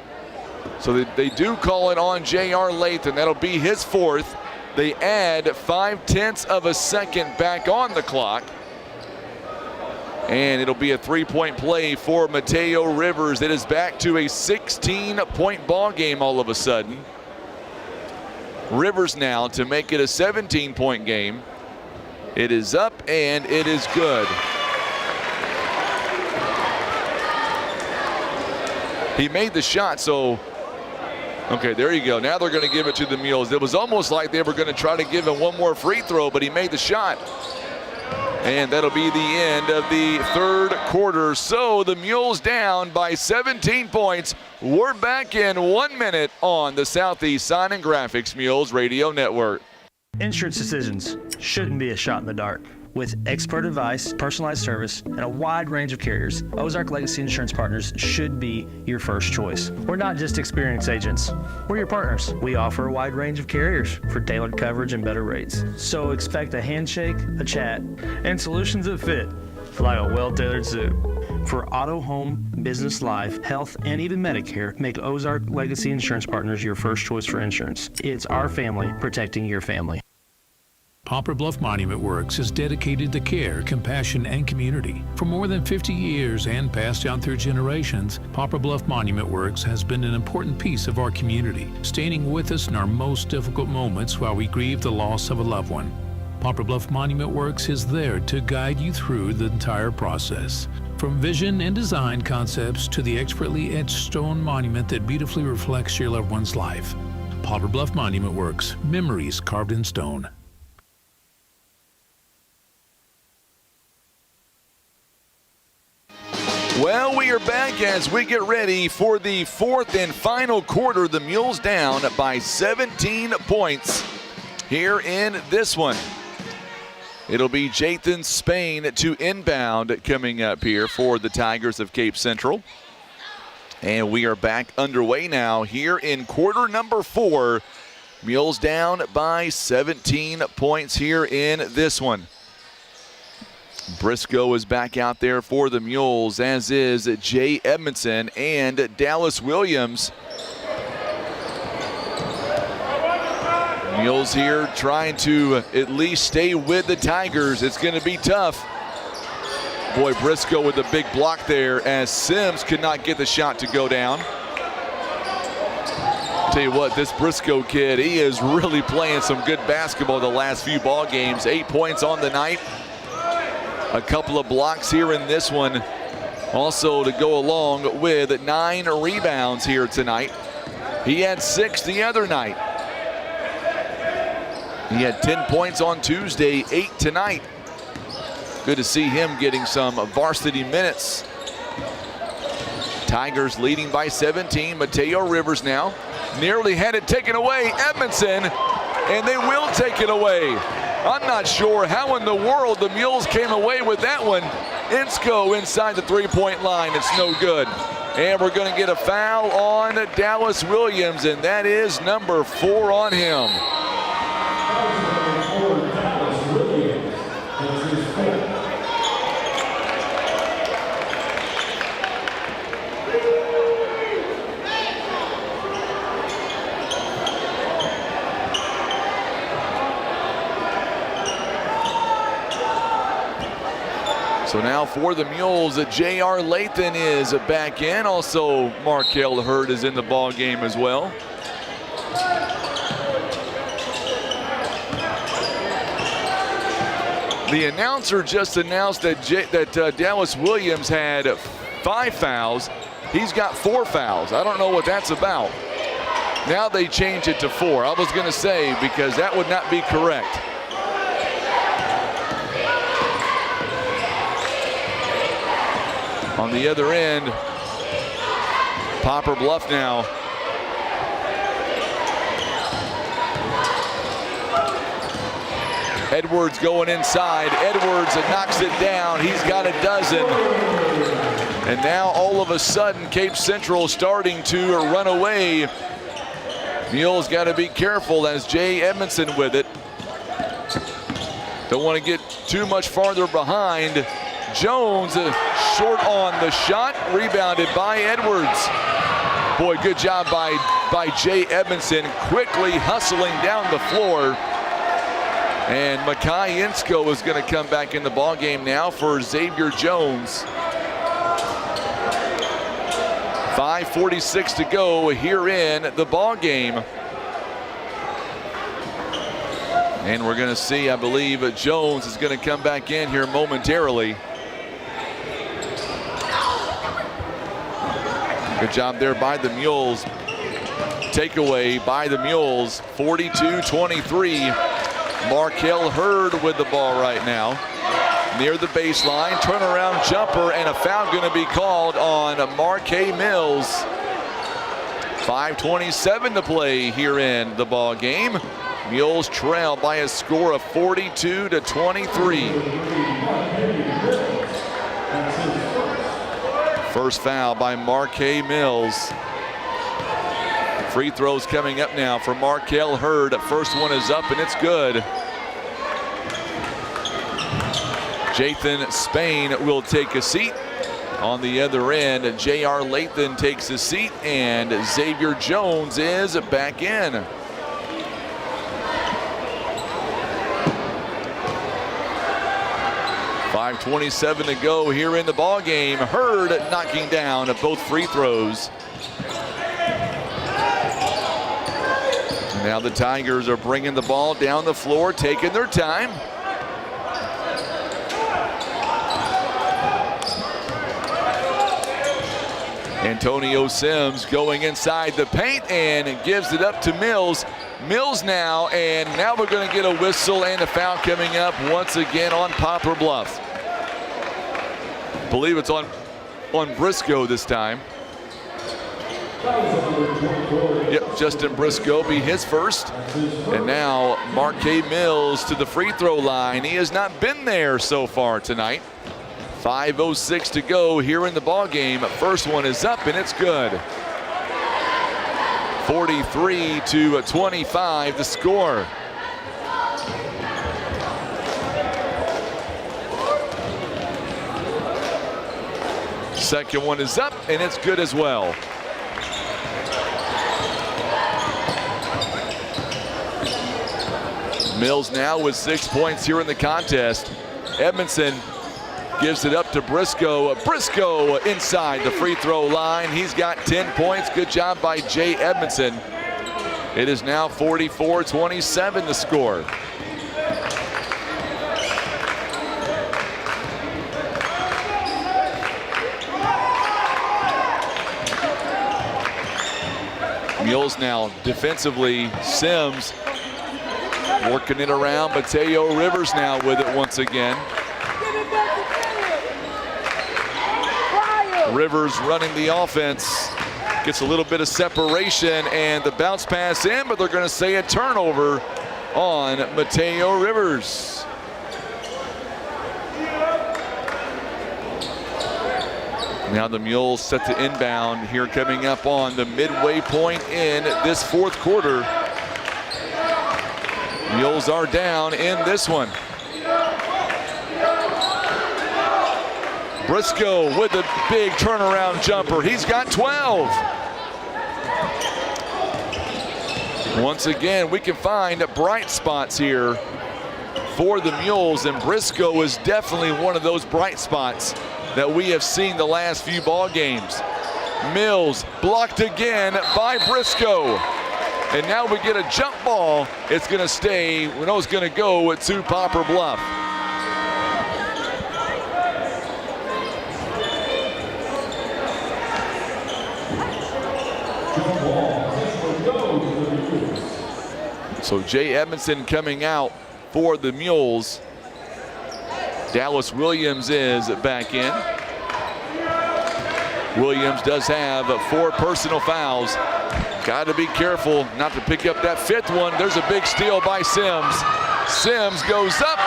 So they do call it on J.R. Lathan. That'll be his fourth. They add 0.5 of a second back on the clock. And it'll be a 3-point play for Mateo Rivers. It is back to a 16-point ball game all of a sudden. Rivers now to make it a 17-point game. It is up and it is good. He made the shot, so okay, there you go. Now they're going to give it to the Mules. It was almost like they were going to try to give him one more free throw, but he made the shot. And that'll be the end of the third quarter. So the Mules down by 17 points. We're back in 1 minute on the Southeast Sign and Graphics Mules Radio Network. Insurance decisions shouldn't be a shot in the dark. With expert advice, personalized service, and a wide range of carriers, Ozark Legacy Insurance Partners should be your first choice. We're not just experienced agents. We're your partners. We offer a wide range of carriers for tailored coverage and better rates. So expect a handshake, a chat, and solutions that fit like a well-tailored suit. For auto, home, business, life, health, and even Medicare, make Ozark Legacy Insurance Partners your first choice for insurance. It's our family protecting your family. Poplar Bluff Monument Works is dedicated to care, compassion, and community. For more than 50 years and passed down through generations, Poplar Bluff Monument Works has been an important piece of our community, standing with us in our most difficult moments while we grieve the loss of a loved one. Poplar Bluff Monument Works is there to guide you through the entire process. From vision and design concepts to the expertly etched stone monument that beautifully reflects your loved one's life. Poplar Bluff Monument Works, memories carved in stone. Well, we are back as we get ready for the fourth and final quarter. The Mules down by 17 points here in this one. It'll be Jathan Spain to inbound coming up here for the Tigers of Cape Central. And we are back underway now here in quarter number 4. Mules down by 17 points here in this one. Briscoe is back out there for the Mules, as is Jay Edmondson and Dallas Williams. Mules here trying to at least stay with the Tigers. It's going to be tough. Boy, Briscoe with a big block there as Sims could not get the shot to go down. Tell you what, this Briscoe kid, he is really playing some good basketball the last few ball games. 8 points on the night. A couple of blocks here in this one. Also to go along with 9 rebounds here tonight. He had 6 the other night. He had 10 points on Tuesday, 8 tonight. Good to see him getting some varsity minutes. Tigers leading by 17. Mateo Rivers now. Nearly had it taken away. Edmondson, and they will take it away. I'm not sure how in the world the Mules came away with that one. Insko inside the three-point line. It's no good. And we're going to get a foul on Dallas Williams, and that is number 4 on him. So now for the Mules, J.R. Lathan is back in. Also, Markel Hurd is in the ball game as well. The announcer just announced that Dallas Williams had 5 fouls. He's got 4 fouls. I don't know what that's about. Now they change it to 4. I was going to say, because that would not be correct. On the other end, Poplar Bluff now. Edwards going inside. Edwards knocks it down. He's got a dozen. And now all of a sudden, Cape Central starting to run away. Mules got to be careful as Jay Edmondson with it. Don't want to get too much farther behind. Jones short on the shot, rebounded by Edwards. Boy, good job by Jay Edmondson, quickly hustling down the floor. And Makai Insko is going to come back in the ball game now for Xavier Jones. 5:46 to go here in the ball game. And we're going to see, I believe, Jones is going to come back in here momentarily. Good job there by the Mules. Takeaway by the Mules, 42-23. Markel Hurd with the ball right now. Near the baseline, turnaround jumper, and a foul going to be called on Marquay Mills. 5:27 to play here in the ball game. Mules trail by a score of 42-23. First foul by Marquay Mills. Free throws coming up now for Markel Hurd. First one is up and it's good. Jathan Spain will take a seat. On the other end, J.R. Lathan takes a seat, and Xavier Jones is back in. .527 to go here in the ball game. Hurd knocking down both free throws. Now the Tigers are bringing the ball down the floor, taking their time. Antonio Sims going inside the paint and gives it up to Mills. Mills now, and now we're going to get a whistle and a foul coming up once again on Poplar Bluff. I believe it's on Briscoe this time. Yep, Justin Briscoe be his first. And now Marquay Mills to the free throw line. He has not been there so far tonight. 5:06 to go here in the ball game. First one is up and it's good. 43-25 the score. Second one is up and it's good as well. Mills now with 6 points here in the contest. Edmondson gives it up to Briscoe. Briscoe inside the free throw line. He's got 10 points. Good job by Jay Edmondson. It is now 44-27 the score. Mules now defensively. Sims working it around. Mateo Rivers now with it once again. Rivers running the offense. Gets a little bit of separation and the bounce pass in, but they're going to say a turnover on Mateo Rivers. Now the Mules set to inbound here coming up on the midway point in this fourth quarter. Mules are down in this one. Briscoe with a big turnaround jumper. He's got 12. Once again, we can find bright spots here for the Mules, and Briscoe is definitely one of those bright spots that we have seen the last few ball games. Mills blocked again by Briscoe. And now we get a jump ball. It's going to stay. We know it's going to go to Poplar Bluff. So Jay Edmondson coming out for the Mules. Dallas Williams is back in. Williams does have 4 personal fouls. Got to be careful not to pick up that 5th one. There's a big steal by Sims. Sims goes up,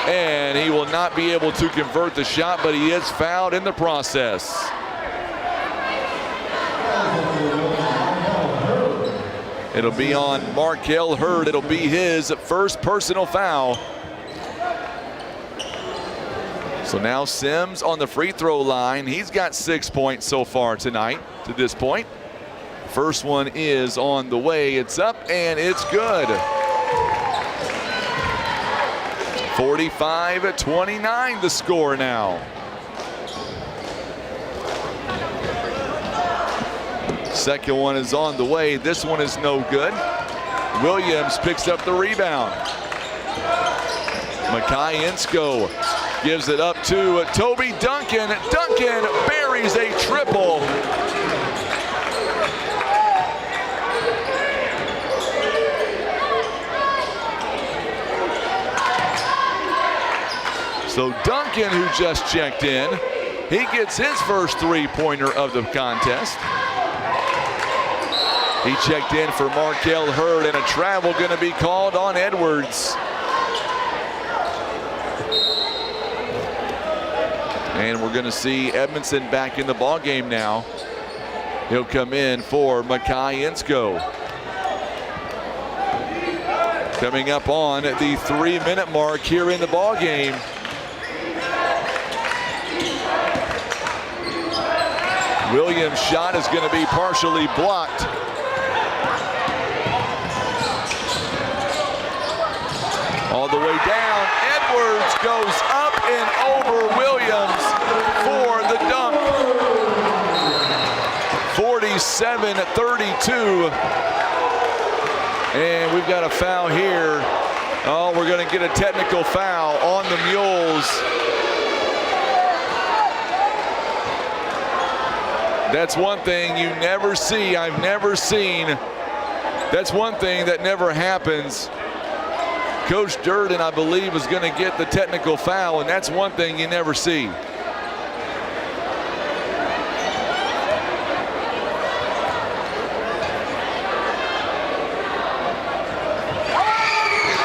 and he will not be able to convert the shot, but he is fouled in the process. It'll be on Markel Hurd. It'll be his first personal foul. So now Sims on the free throw line. He's got 6 points so far tonight to this point. First one is on the way. It's up and it's good. 45-29 the score now. Second one is on the way. This one is no good. Williams picks up the rebound. Makai Insko gives it up to Toby Duncan. Duncan buries a triple. So Duncan, who just checked in, he gets his first three-pointer of the contest. He checked in for Markel Hurd, and a travel going to be called on Edwards. And we're going to see Edmondson back in the ballgame now. He'll come in for Makai Insko. Coming up on the 3-minute mark here in the ballgame. Williams' shot is going to be partially blocked. All the way down. Edwards goes up and over Williams for the dunk. 47-32. And we've got a foul here. Oh, we're going to get a technical foul on the Mules. That's one thing you never see. I've never seen. That's one thing that never happens. Coach Durden, I believe, is going to get the technical foul, and that's one thing you never see.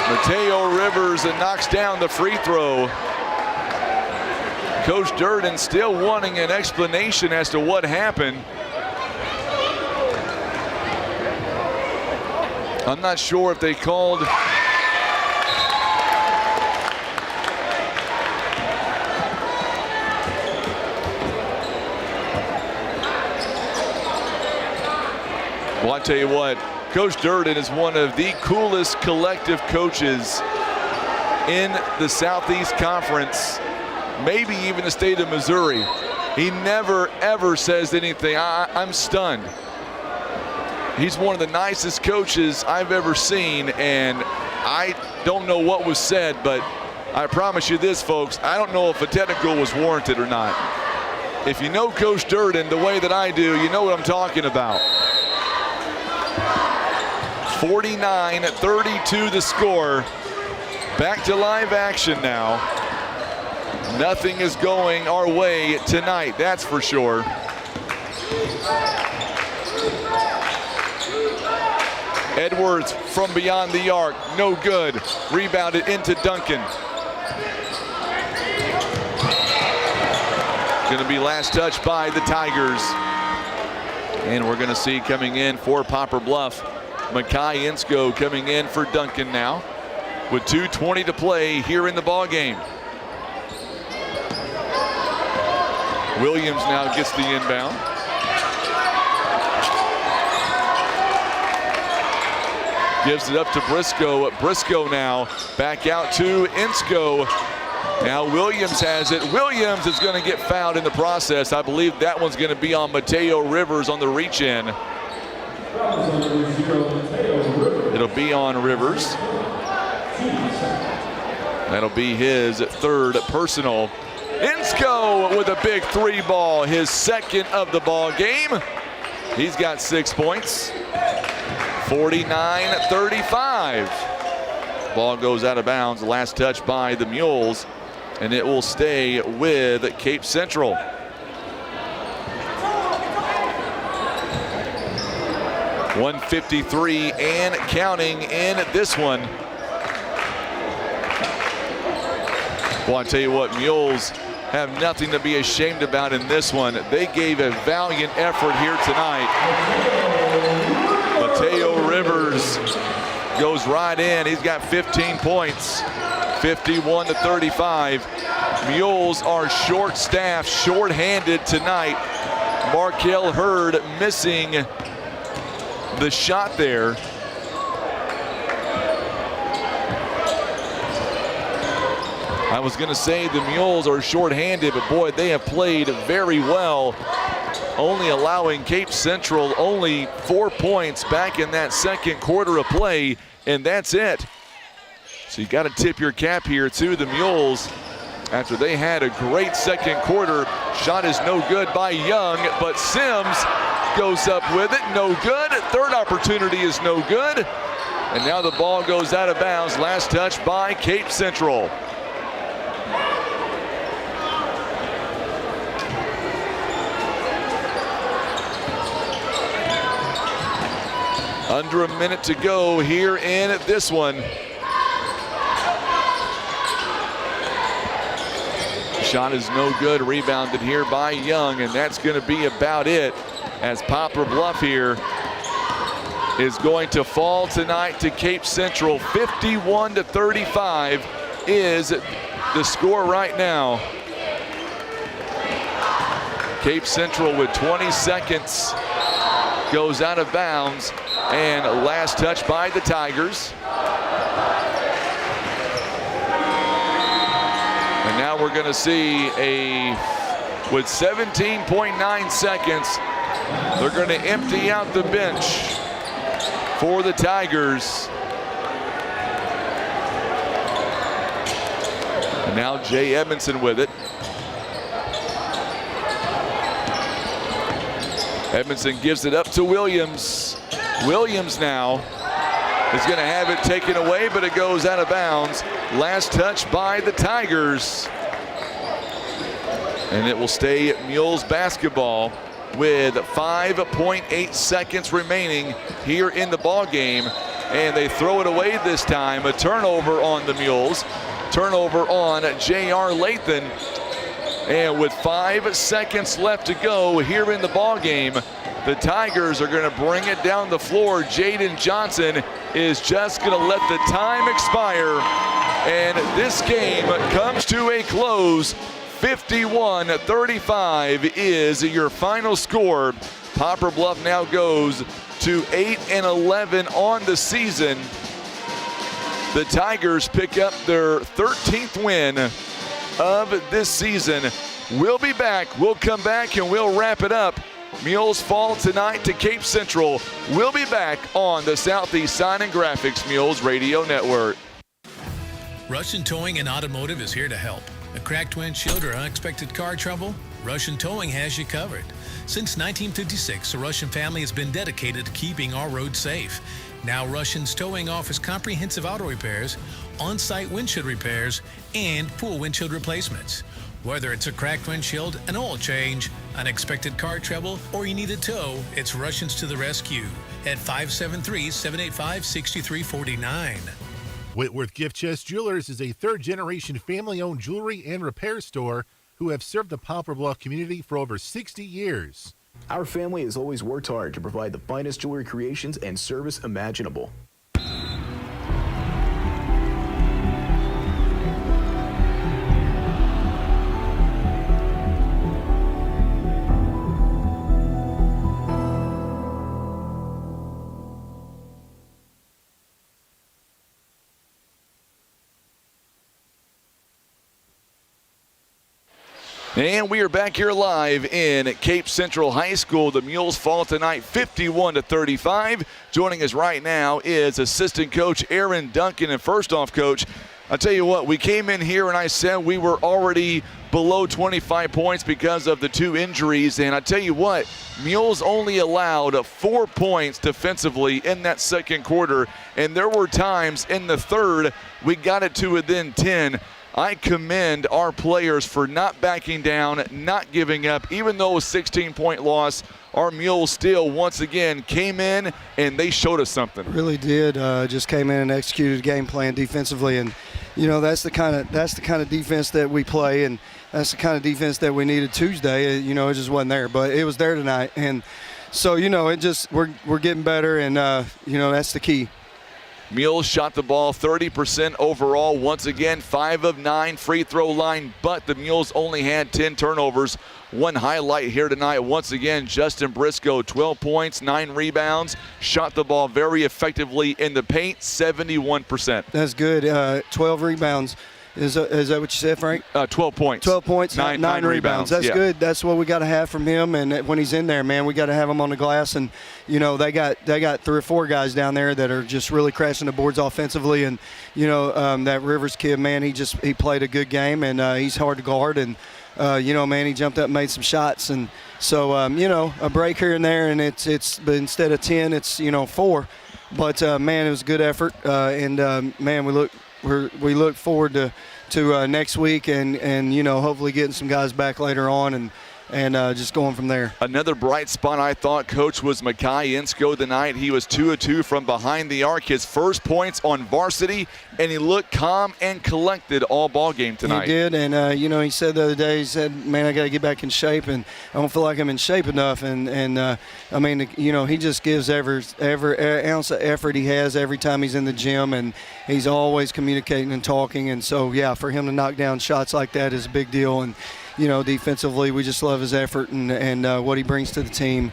Mateo Rivers knocks down the free throw. Coach Durden still wanting an explanation as to what happened. I'm not sure if they called. Well, I tell you what, Coach Durden is one of the coolest collective coaches in the Southeast Conference, maybe even the state of Missouri. He never, ever says anything. I'm stunned. He's one of the nicest coaches I've ever seen, and I don't know what was said, but I promise you this, folks, I don't know if a technical was warranted or not. If you know Coach Durden the way that I do, you know what I'm talking about. 49-32 the score. Back to live action now. Nothing is going our way tonight, that's for sure. Edwards from beyond the arc, no good. Rebounded into Duncan. Going to be last touch by the Tigers. And we're going to see coming in for Poplar Bluff, Makai Insko coming in for Duncan now with 2:20 to play here in the ball game. Williams now gets the inbound. Gives it up to Briscoe. Briscoe now back out to Insko. Now Williams has it. Williams is going to get fouled in the process. I believe that one's going to be on Mateo Rivers on the reach in. It'll be on Rivers. That'll be his third personal. Insko with a big three ball, his second of the ball game. He's got 6 points. 49-35. Ball goes out of bounds. Last touch by the Mules, and it will stay with Cape Central. .153 and counting in this one. Well, I tell you what, Mules have nothing to be ashamed about in this one. They gave a valiant effort here tonight. Mateo Rivers goes right in. He's got 15 points, 51-35. Mules are short-staffed, short-handed tonight. Markel Hurd missing the shot there. I was going to say the Mules are short-handed, but boy, they have played very well, only allowing Cape Central only 4 points back in that second quarter of play, and that's it. So you got to tip your cap here to the Mules after they had a great second quarter. Shot is no good by Young, but Sims goes up with it, no good. Third opportunity is no good. And now the ball goes out of bounds. Last touch by Cape Central. Under a minute to go here in this one. Shot is no good, rebounded here by Young, and that's going to be about it, as Poplar Bluff here is going to fall tonight to Cape Central. 51-35 is the score right now. Cape Central with 20 seconds goes out of bounds, and last touch by the Tigers. And now we're going to see with 17.9 seconds, they're going to empty out the bench for the Tigers. And now Jay Edmondson with it. Edmondson gives it up to Williams. Williams now is going to have it taken away, but it goes out of bounds. Last touch by the Tigers. And it will stay Mules basketball with 5.8 seconds remaining here in the ball game. And they throw it away this time. A turnover on the Mules. Turnover on J.R. Lathan. And with 5 seconds left to go here in the ball game, the Tigers are going to bring it down the floor. Jaden Johnson is just going to let the time expire. And this game comes to a close. 51-35 is your final score. Poplar Bluff now goes to 8-11 on the season. The Tigers pick up their 13th win of this season. We'll be back. We'll come back and we'll wrap it up. Mules fall tonight to Cape Central. We'll be back on the Southeast Sign and Graphics Mules Radio Network. Russian Towing and Automotive is here to help. A cracked windshield or unexpected car trouble? Russian Towing has you covered. Since 1956, the Russian family has been dedicated to keeping our roads safe. Now Russian's Towing offers comprehensive auto repairs, on-site windshield repairs, and full windshield replacements. Whether it's a cracked windshield, an oil change, unexpected car trouble, or you need a tow, it's Russians to the rescue at 573-785-6349. Whitworth Gift Chest Jewelers is a third-generation family-owned jewelry and repair store who have served the Poplar Bluff community for over 60 years. Our family has always worked hard to provide the finest jewelry creations and service imaginable. And we are back here live in Cape Central High School. The Mules fall tonight 51-35. Joining us right now is assistant coach Aaron Duncan. And first off, coach, I'll tell you what, we came in here and I said we were already below 25 points because of the 2 injuries. And I tell you what, Mules only allowed 4 points defensively in that second quarter. And there were times in the third we got it to within 10. I commend our players for not backing down, not giving up. Even though a 16-point loss, our Mules still, once again, came in and they showed us something. Really did. Just came in and executed a game plan defensively and that's the kind of defense that we play, and that's the kind of defense that we needed Tuesday. It just wasn't there, but it was there tonight, and so we're getting better, and that's the key. Mules shot the ball 30% overall. Once again, 5 of 9 free throw line, but the Mules only had 10 turnovers. One highlight here tonight, once again, Justin Briscoe, 12 points, 9 rebounds, shot the ball very effectively in the paint, 71%. That's good. 12 rebounds. Is that what you said, Frank? 12 points. 12 points, 9 rebounds. That's good. That's what we got to have from him. And when he's in there, man, we got to have him on the glass. And they got 3 or 4 guys down there that are just really crashing the boards offensively. And that Rivers kid, man, he played a good game, and he's hard to guard. And man, he jumped up and made some shots. And so a break here and there, and it's but instead of 10, it's 4. But man, it was a good effort. Man, we look forward to next week and hopefully getting some guys back later on and just going from there. Another bright spot, I thought, Coach, was Makai Insko tonight. He was 2 of 2 from behind the arc. His first points on varsity, and he looked calm and collected all ball game tonight. He did, and he said the other day, he said, man, I got to get back in shape, and I don't feel like I'm in shape enough. He just gives every ounce of effort he has every time he's in the gym, and he's always communicating and talking. And so, yeah, for him to knock down shots like that is a big deal. And defensively, we just love his effort and what he brings to the team.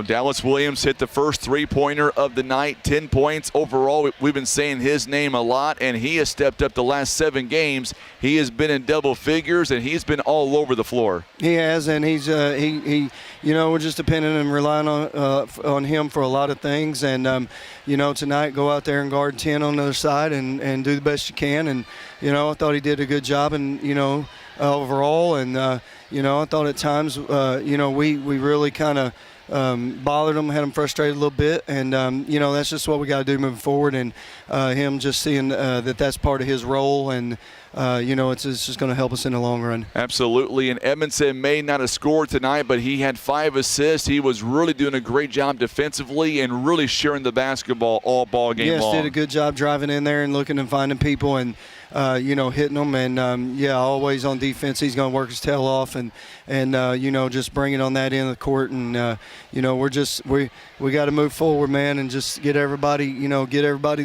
Dallas Williams hit the first 3-pointer of the night, 10 points overall. We've been saying his name a lot, and he has stepped up the last 7 games. He has been in double figures, and he's been all over the floor. He has, and he's we're just dependent and relying on him for a lot of things. And tonight, go out there and guard 10 on the other side and do the best you can. And I thought he did a good job, and overall, and I thought at times we really kind of bothered him, had him frustrated a little bit, and that's just what we got to do moving forward. And him just seeing that's part of his role, and it's just going to help us in the long run. Absolutely. And Edmondson may not have scored tonight, but he had 5 assists. He was really doing a great job defensively and really sharing the basketball all ball game long. Yes, did a good job driving in there and looking and finding people and hitting them. And always on defense, he's going to work his tail off and just bring it on that end of the court. And we got to move forward, man, and just get everybody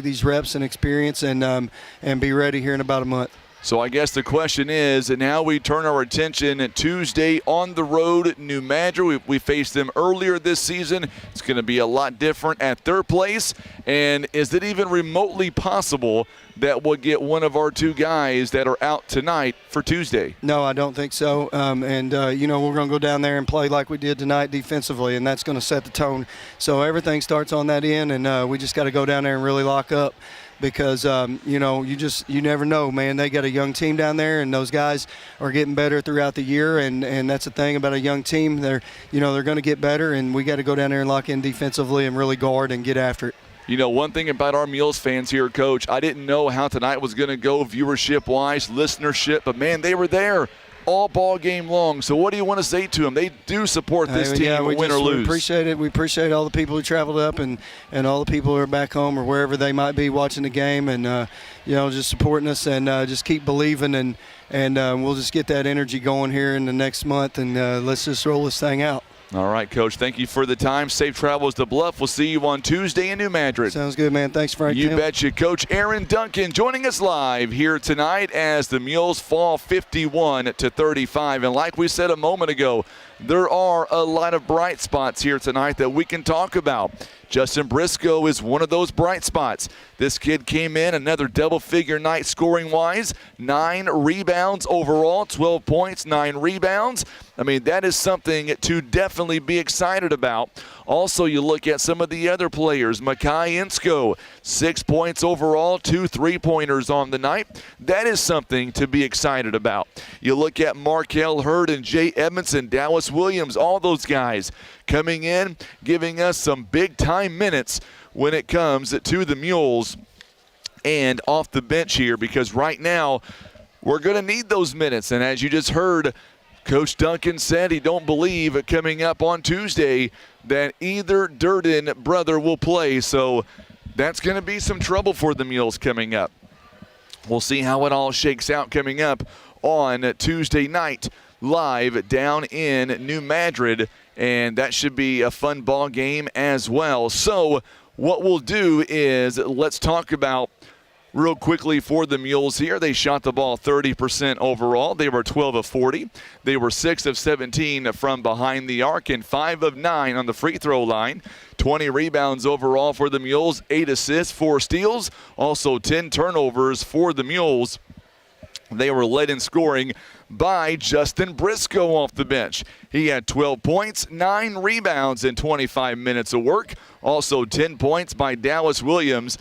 these reps and experience and be ready here in about a month. So I guess the question is, and now we turn our attention at Tuesday on the road, New Madrid. We faced them earlier this season. It's going to be a lot different at their place. And is it even remotely possible that we'll get one of our 2 guys that are out tonight for Tuesday? No, I don't think so. We're going to go down there and play like we did tonight defensively, and that's going to set the tone. So everything starts on that end, and we just got to go down there and really lock up. Because, you never know, man. They got a young team down there, and those guys are getting better throughout the year. And that's the thing about a young team. They're going to get better, and we got to go down there and lock in defensively and really guard and get after it. One thing about our Mules fans here, Coach, I didn't know how tonight was going to go viewership-wise, listenership, but, man, they were there all ball game long. So what do you want to say to them? They do support this team, win or lose. We appreciate it. We appreciate all the people who traveled up and all the people who are back home or wherever they might be watching the game and, just supporting us and just keep believing and we'll just get that energy going here in the next month and let's just roll this thing out. All right, Coach. Thank you for the time. Safe travels to Bluff. We'll see you on Tuesday in New Madrid. Sounds good, man. Thanks, Frank. You betcha. Coach Aaron Duncan joining us live here tonight as the Mules fall 51-35. And like we said a moment ago, there are a lot of bright spots here tonight that we can talk about. Justin Briscoe is one of those bright spots. This kid came in another double-figure night scoring-wise, 9 rebounds overall, 12 points, 9 rebounds. I mean, that is something to definitely be excited about. Also, you look at some of the other players. Makai Insko, 6 points overall, 2 3-pointers on the night. That is something to be excited about. You look at Markel Hurd and Jay Edmondson, Dallas Williams, all those guys coming in, giving us some big-time minutes when it comes to the Mules and off the bench here, because right now we're going to need those minutes. And as you just heard, Coach Duncan said he don't believe coming up on Tuesday that either Durden brother will play. So that's going to be some trouble for the Mules coming up. We'll see how it all shakes out coming up on Tuesday night live down in New Madrid, and that should be a fun ball game as well. So what we'll do is let's talk about real quickly for the Mules here. They shot the ball 30% overall. They were 12 of 40. They were 6 of 17 from behind the arc and 5 of 9 on the free throw line. 20 rebounds overall for the Mules, 8 assists, 4 steals, also 10 turnovers for the Mules. They were led in scoring by Justin Briscoe off the bench. He had 12 points, 9 rebounds in 25 minutes of work. Also 10 points by Dallas Williams.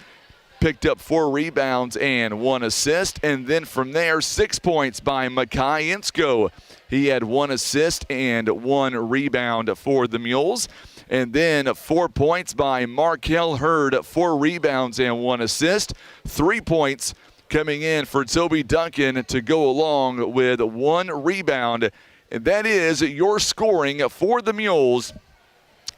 Picked up 4 rebounds and 1 assist. And then from there, 6 points by Makai Insko. He had 1 assist and 1 rebound for the Mules. And then 4 points by Markel Hurd, 4 rebounds and 1 assist. 3 points coming in for Toby Duncan to go along with 1 rebound. And that is your scoring for the Mules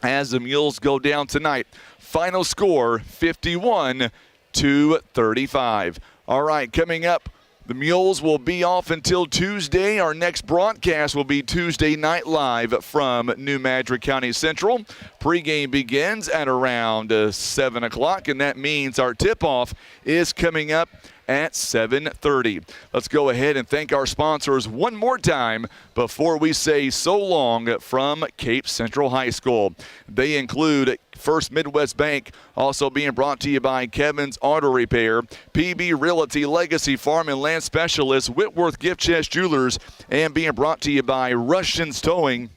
as the Mules go down tonight. Final score, 51-35. All right, coming up, the Mules will be off until Tuesday. Our next broadcast will be Tuesday night live from New Madrid County Central. Pregame begins at around 7 o'clock, and that means our tip-off is coming up at 7:30. Let's go ahead and thank our sponsors one more time before we say so long from Cape Central High School. They include First Midwest Bank, also being brought to you by Kevin's Auto Repair, PB Realty, Legacy Farm and Land Specialists, Whitworth Gift Chest Jewelers, and being brought to you by Russians Towing,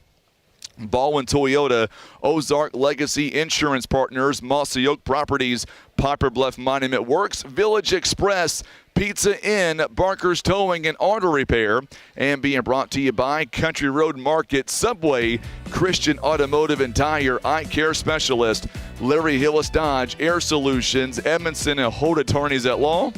Baldwin Toyota, Ozark Legacy Insurance Partners, Mossy Oak Properties, Poplar Bluff Monument Works, Village Express, Pizza Inn, Barker's Towing and Auto Repair, and being brought to you by Country Road Market, Subway, Christian Automotive and Tire, Eye Care Specialist, Larry Hillis Dodge, Air Solutions, Edmondson and Holt Attorneys at Law,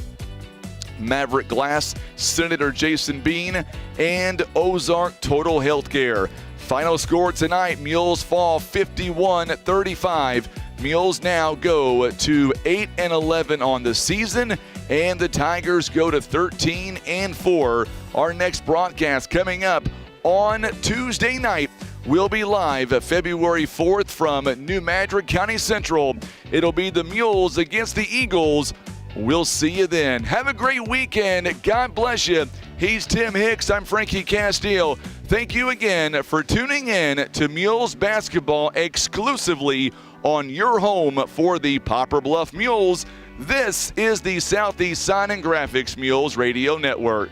Maverick Glass, Senator Jason Bean, and Ozark Total Healthcare. Final score tonight, Mules fall 51-35. Mules now go to 8-11 on the season, and the Tigers go to 13-4. Our next broadcast coming up on Tuesday night. We'll be live February 4th from New Madrid County Central. It'll be the Mules against the Eagles. We'll see you then. Have a great weekend. God bless you. He's Tim Hicks. I'm Frankie Castile. Thank you again for tuning in to Mules basketball exclusively on your home for the Poplar Bluff Mules. This is the Southeast Sign and Graphics Mules Radio Network.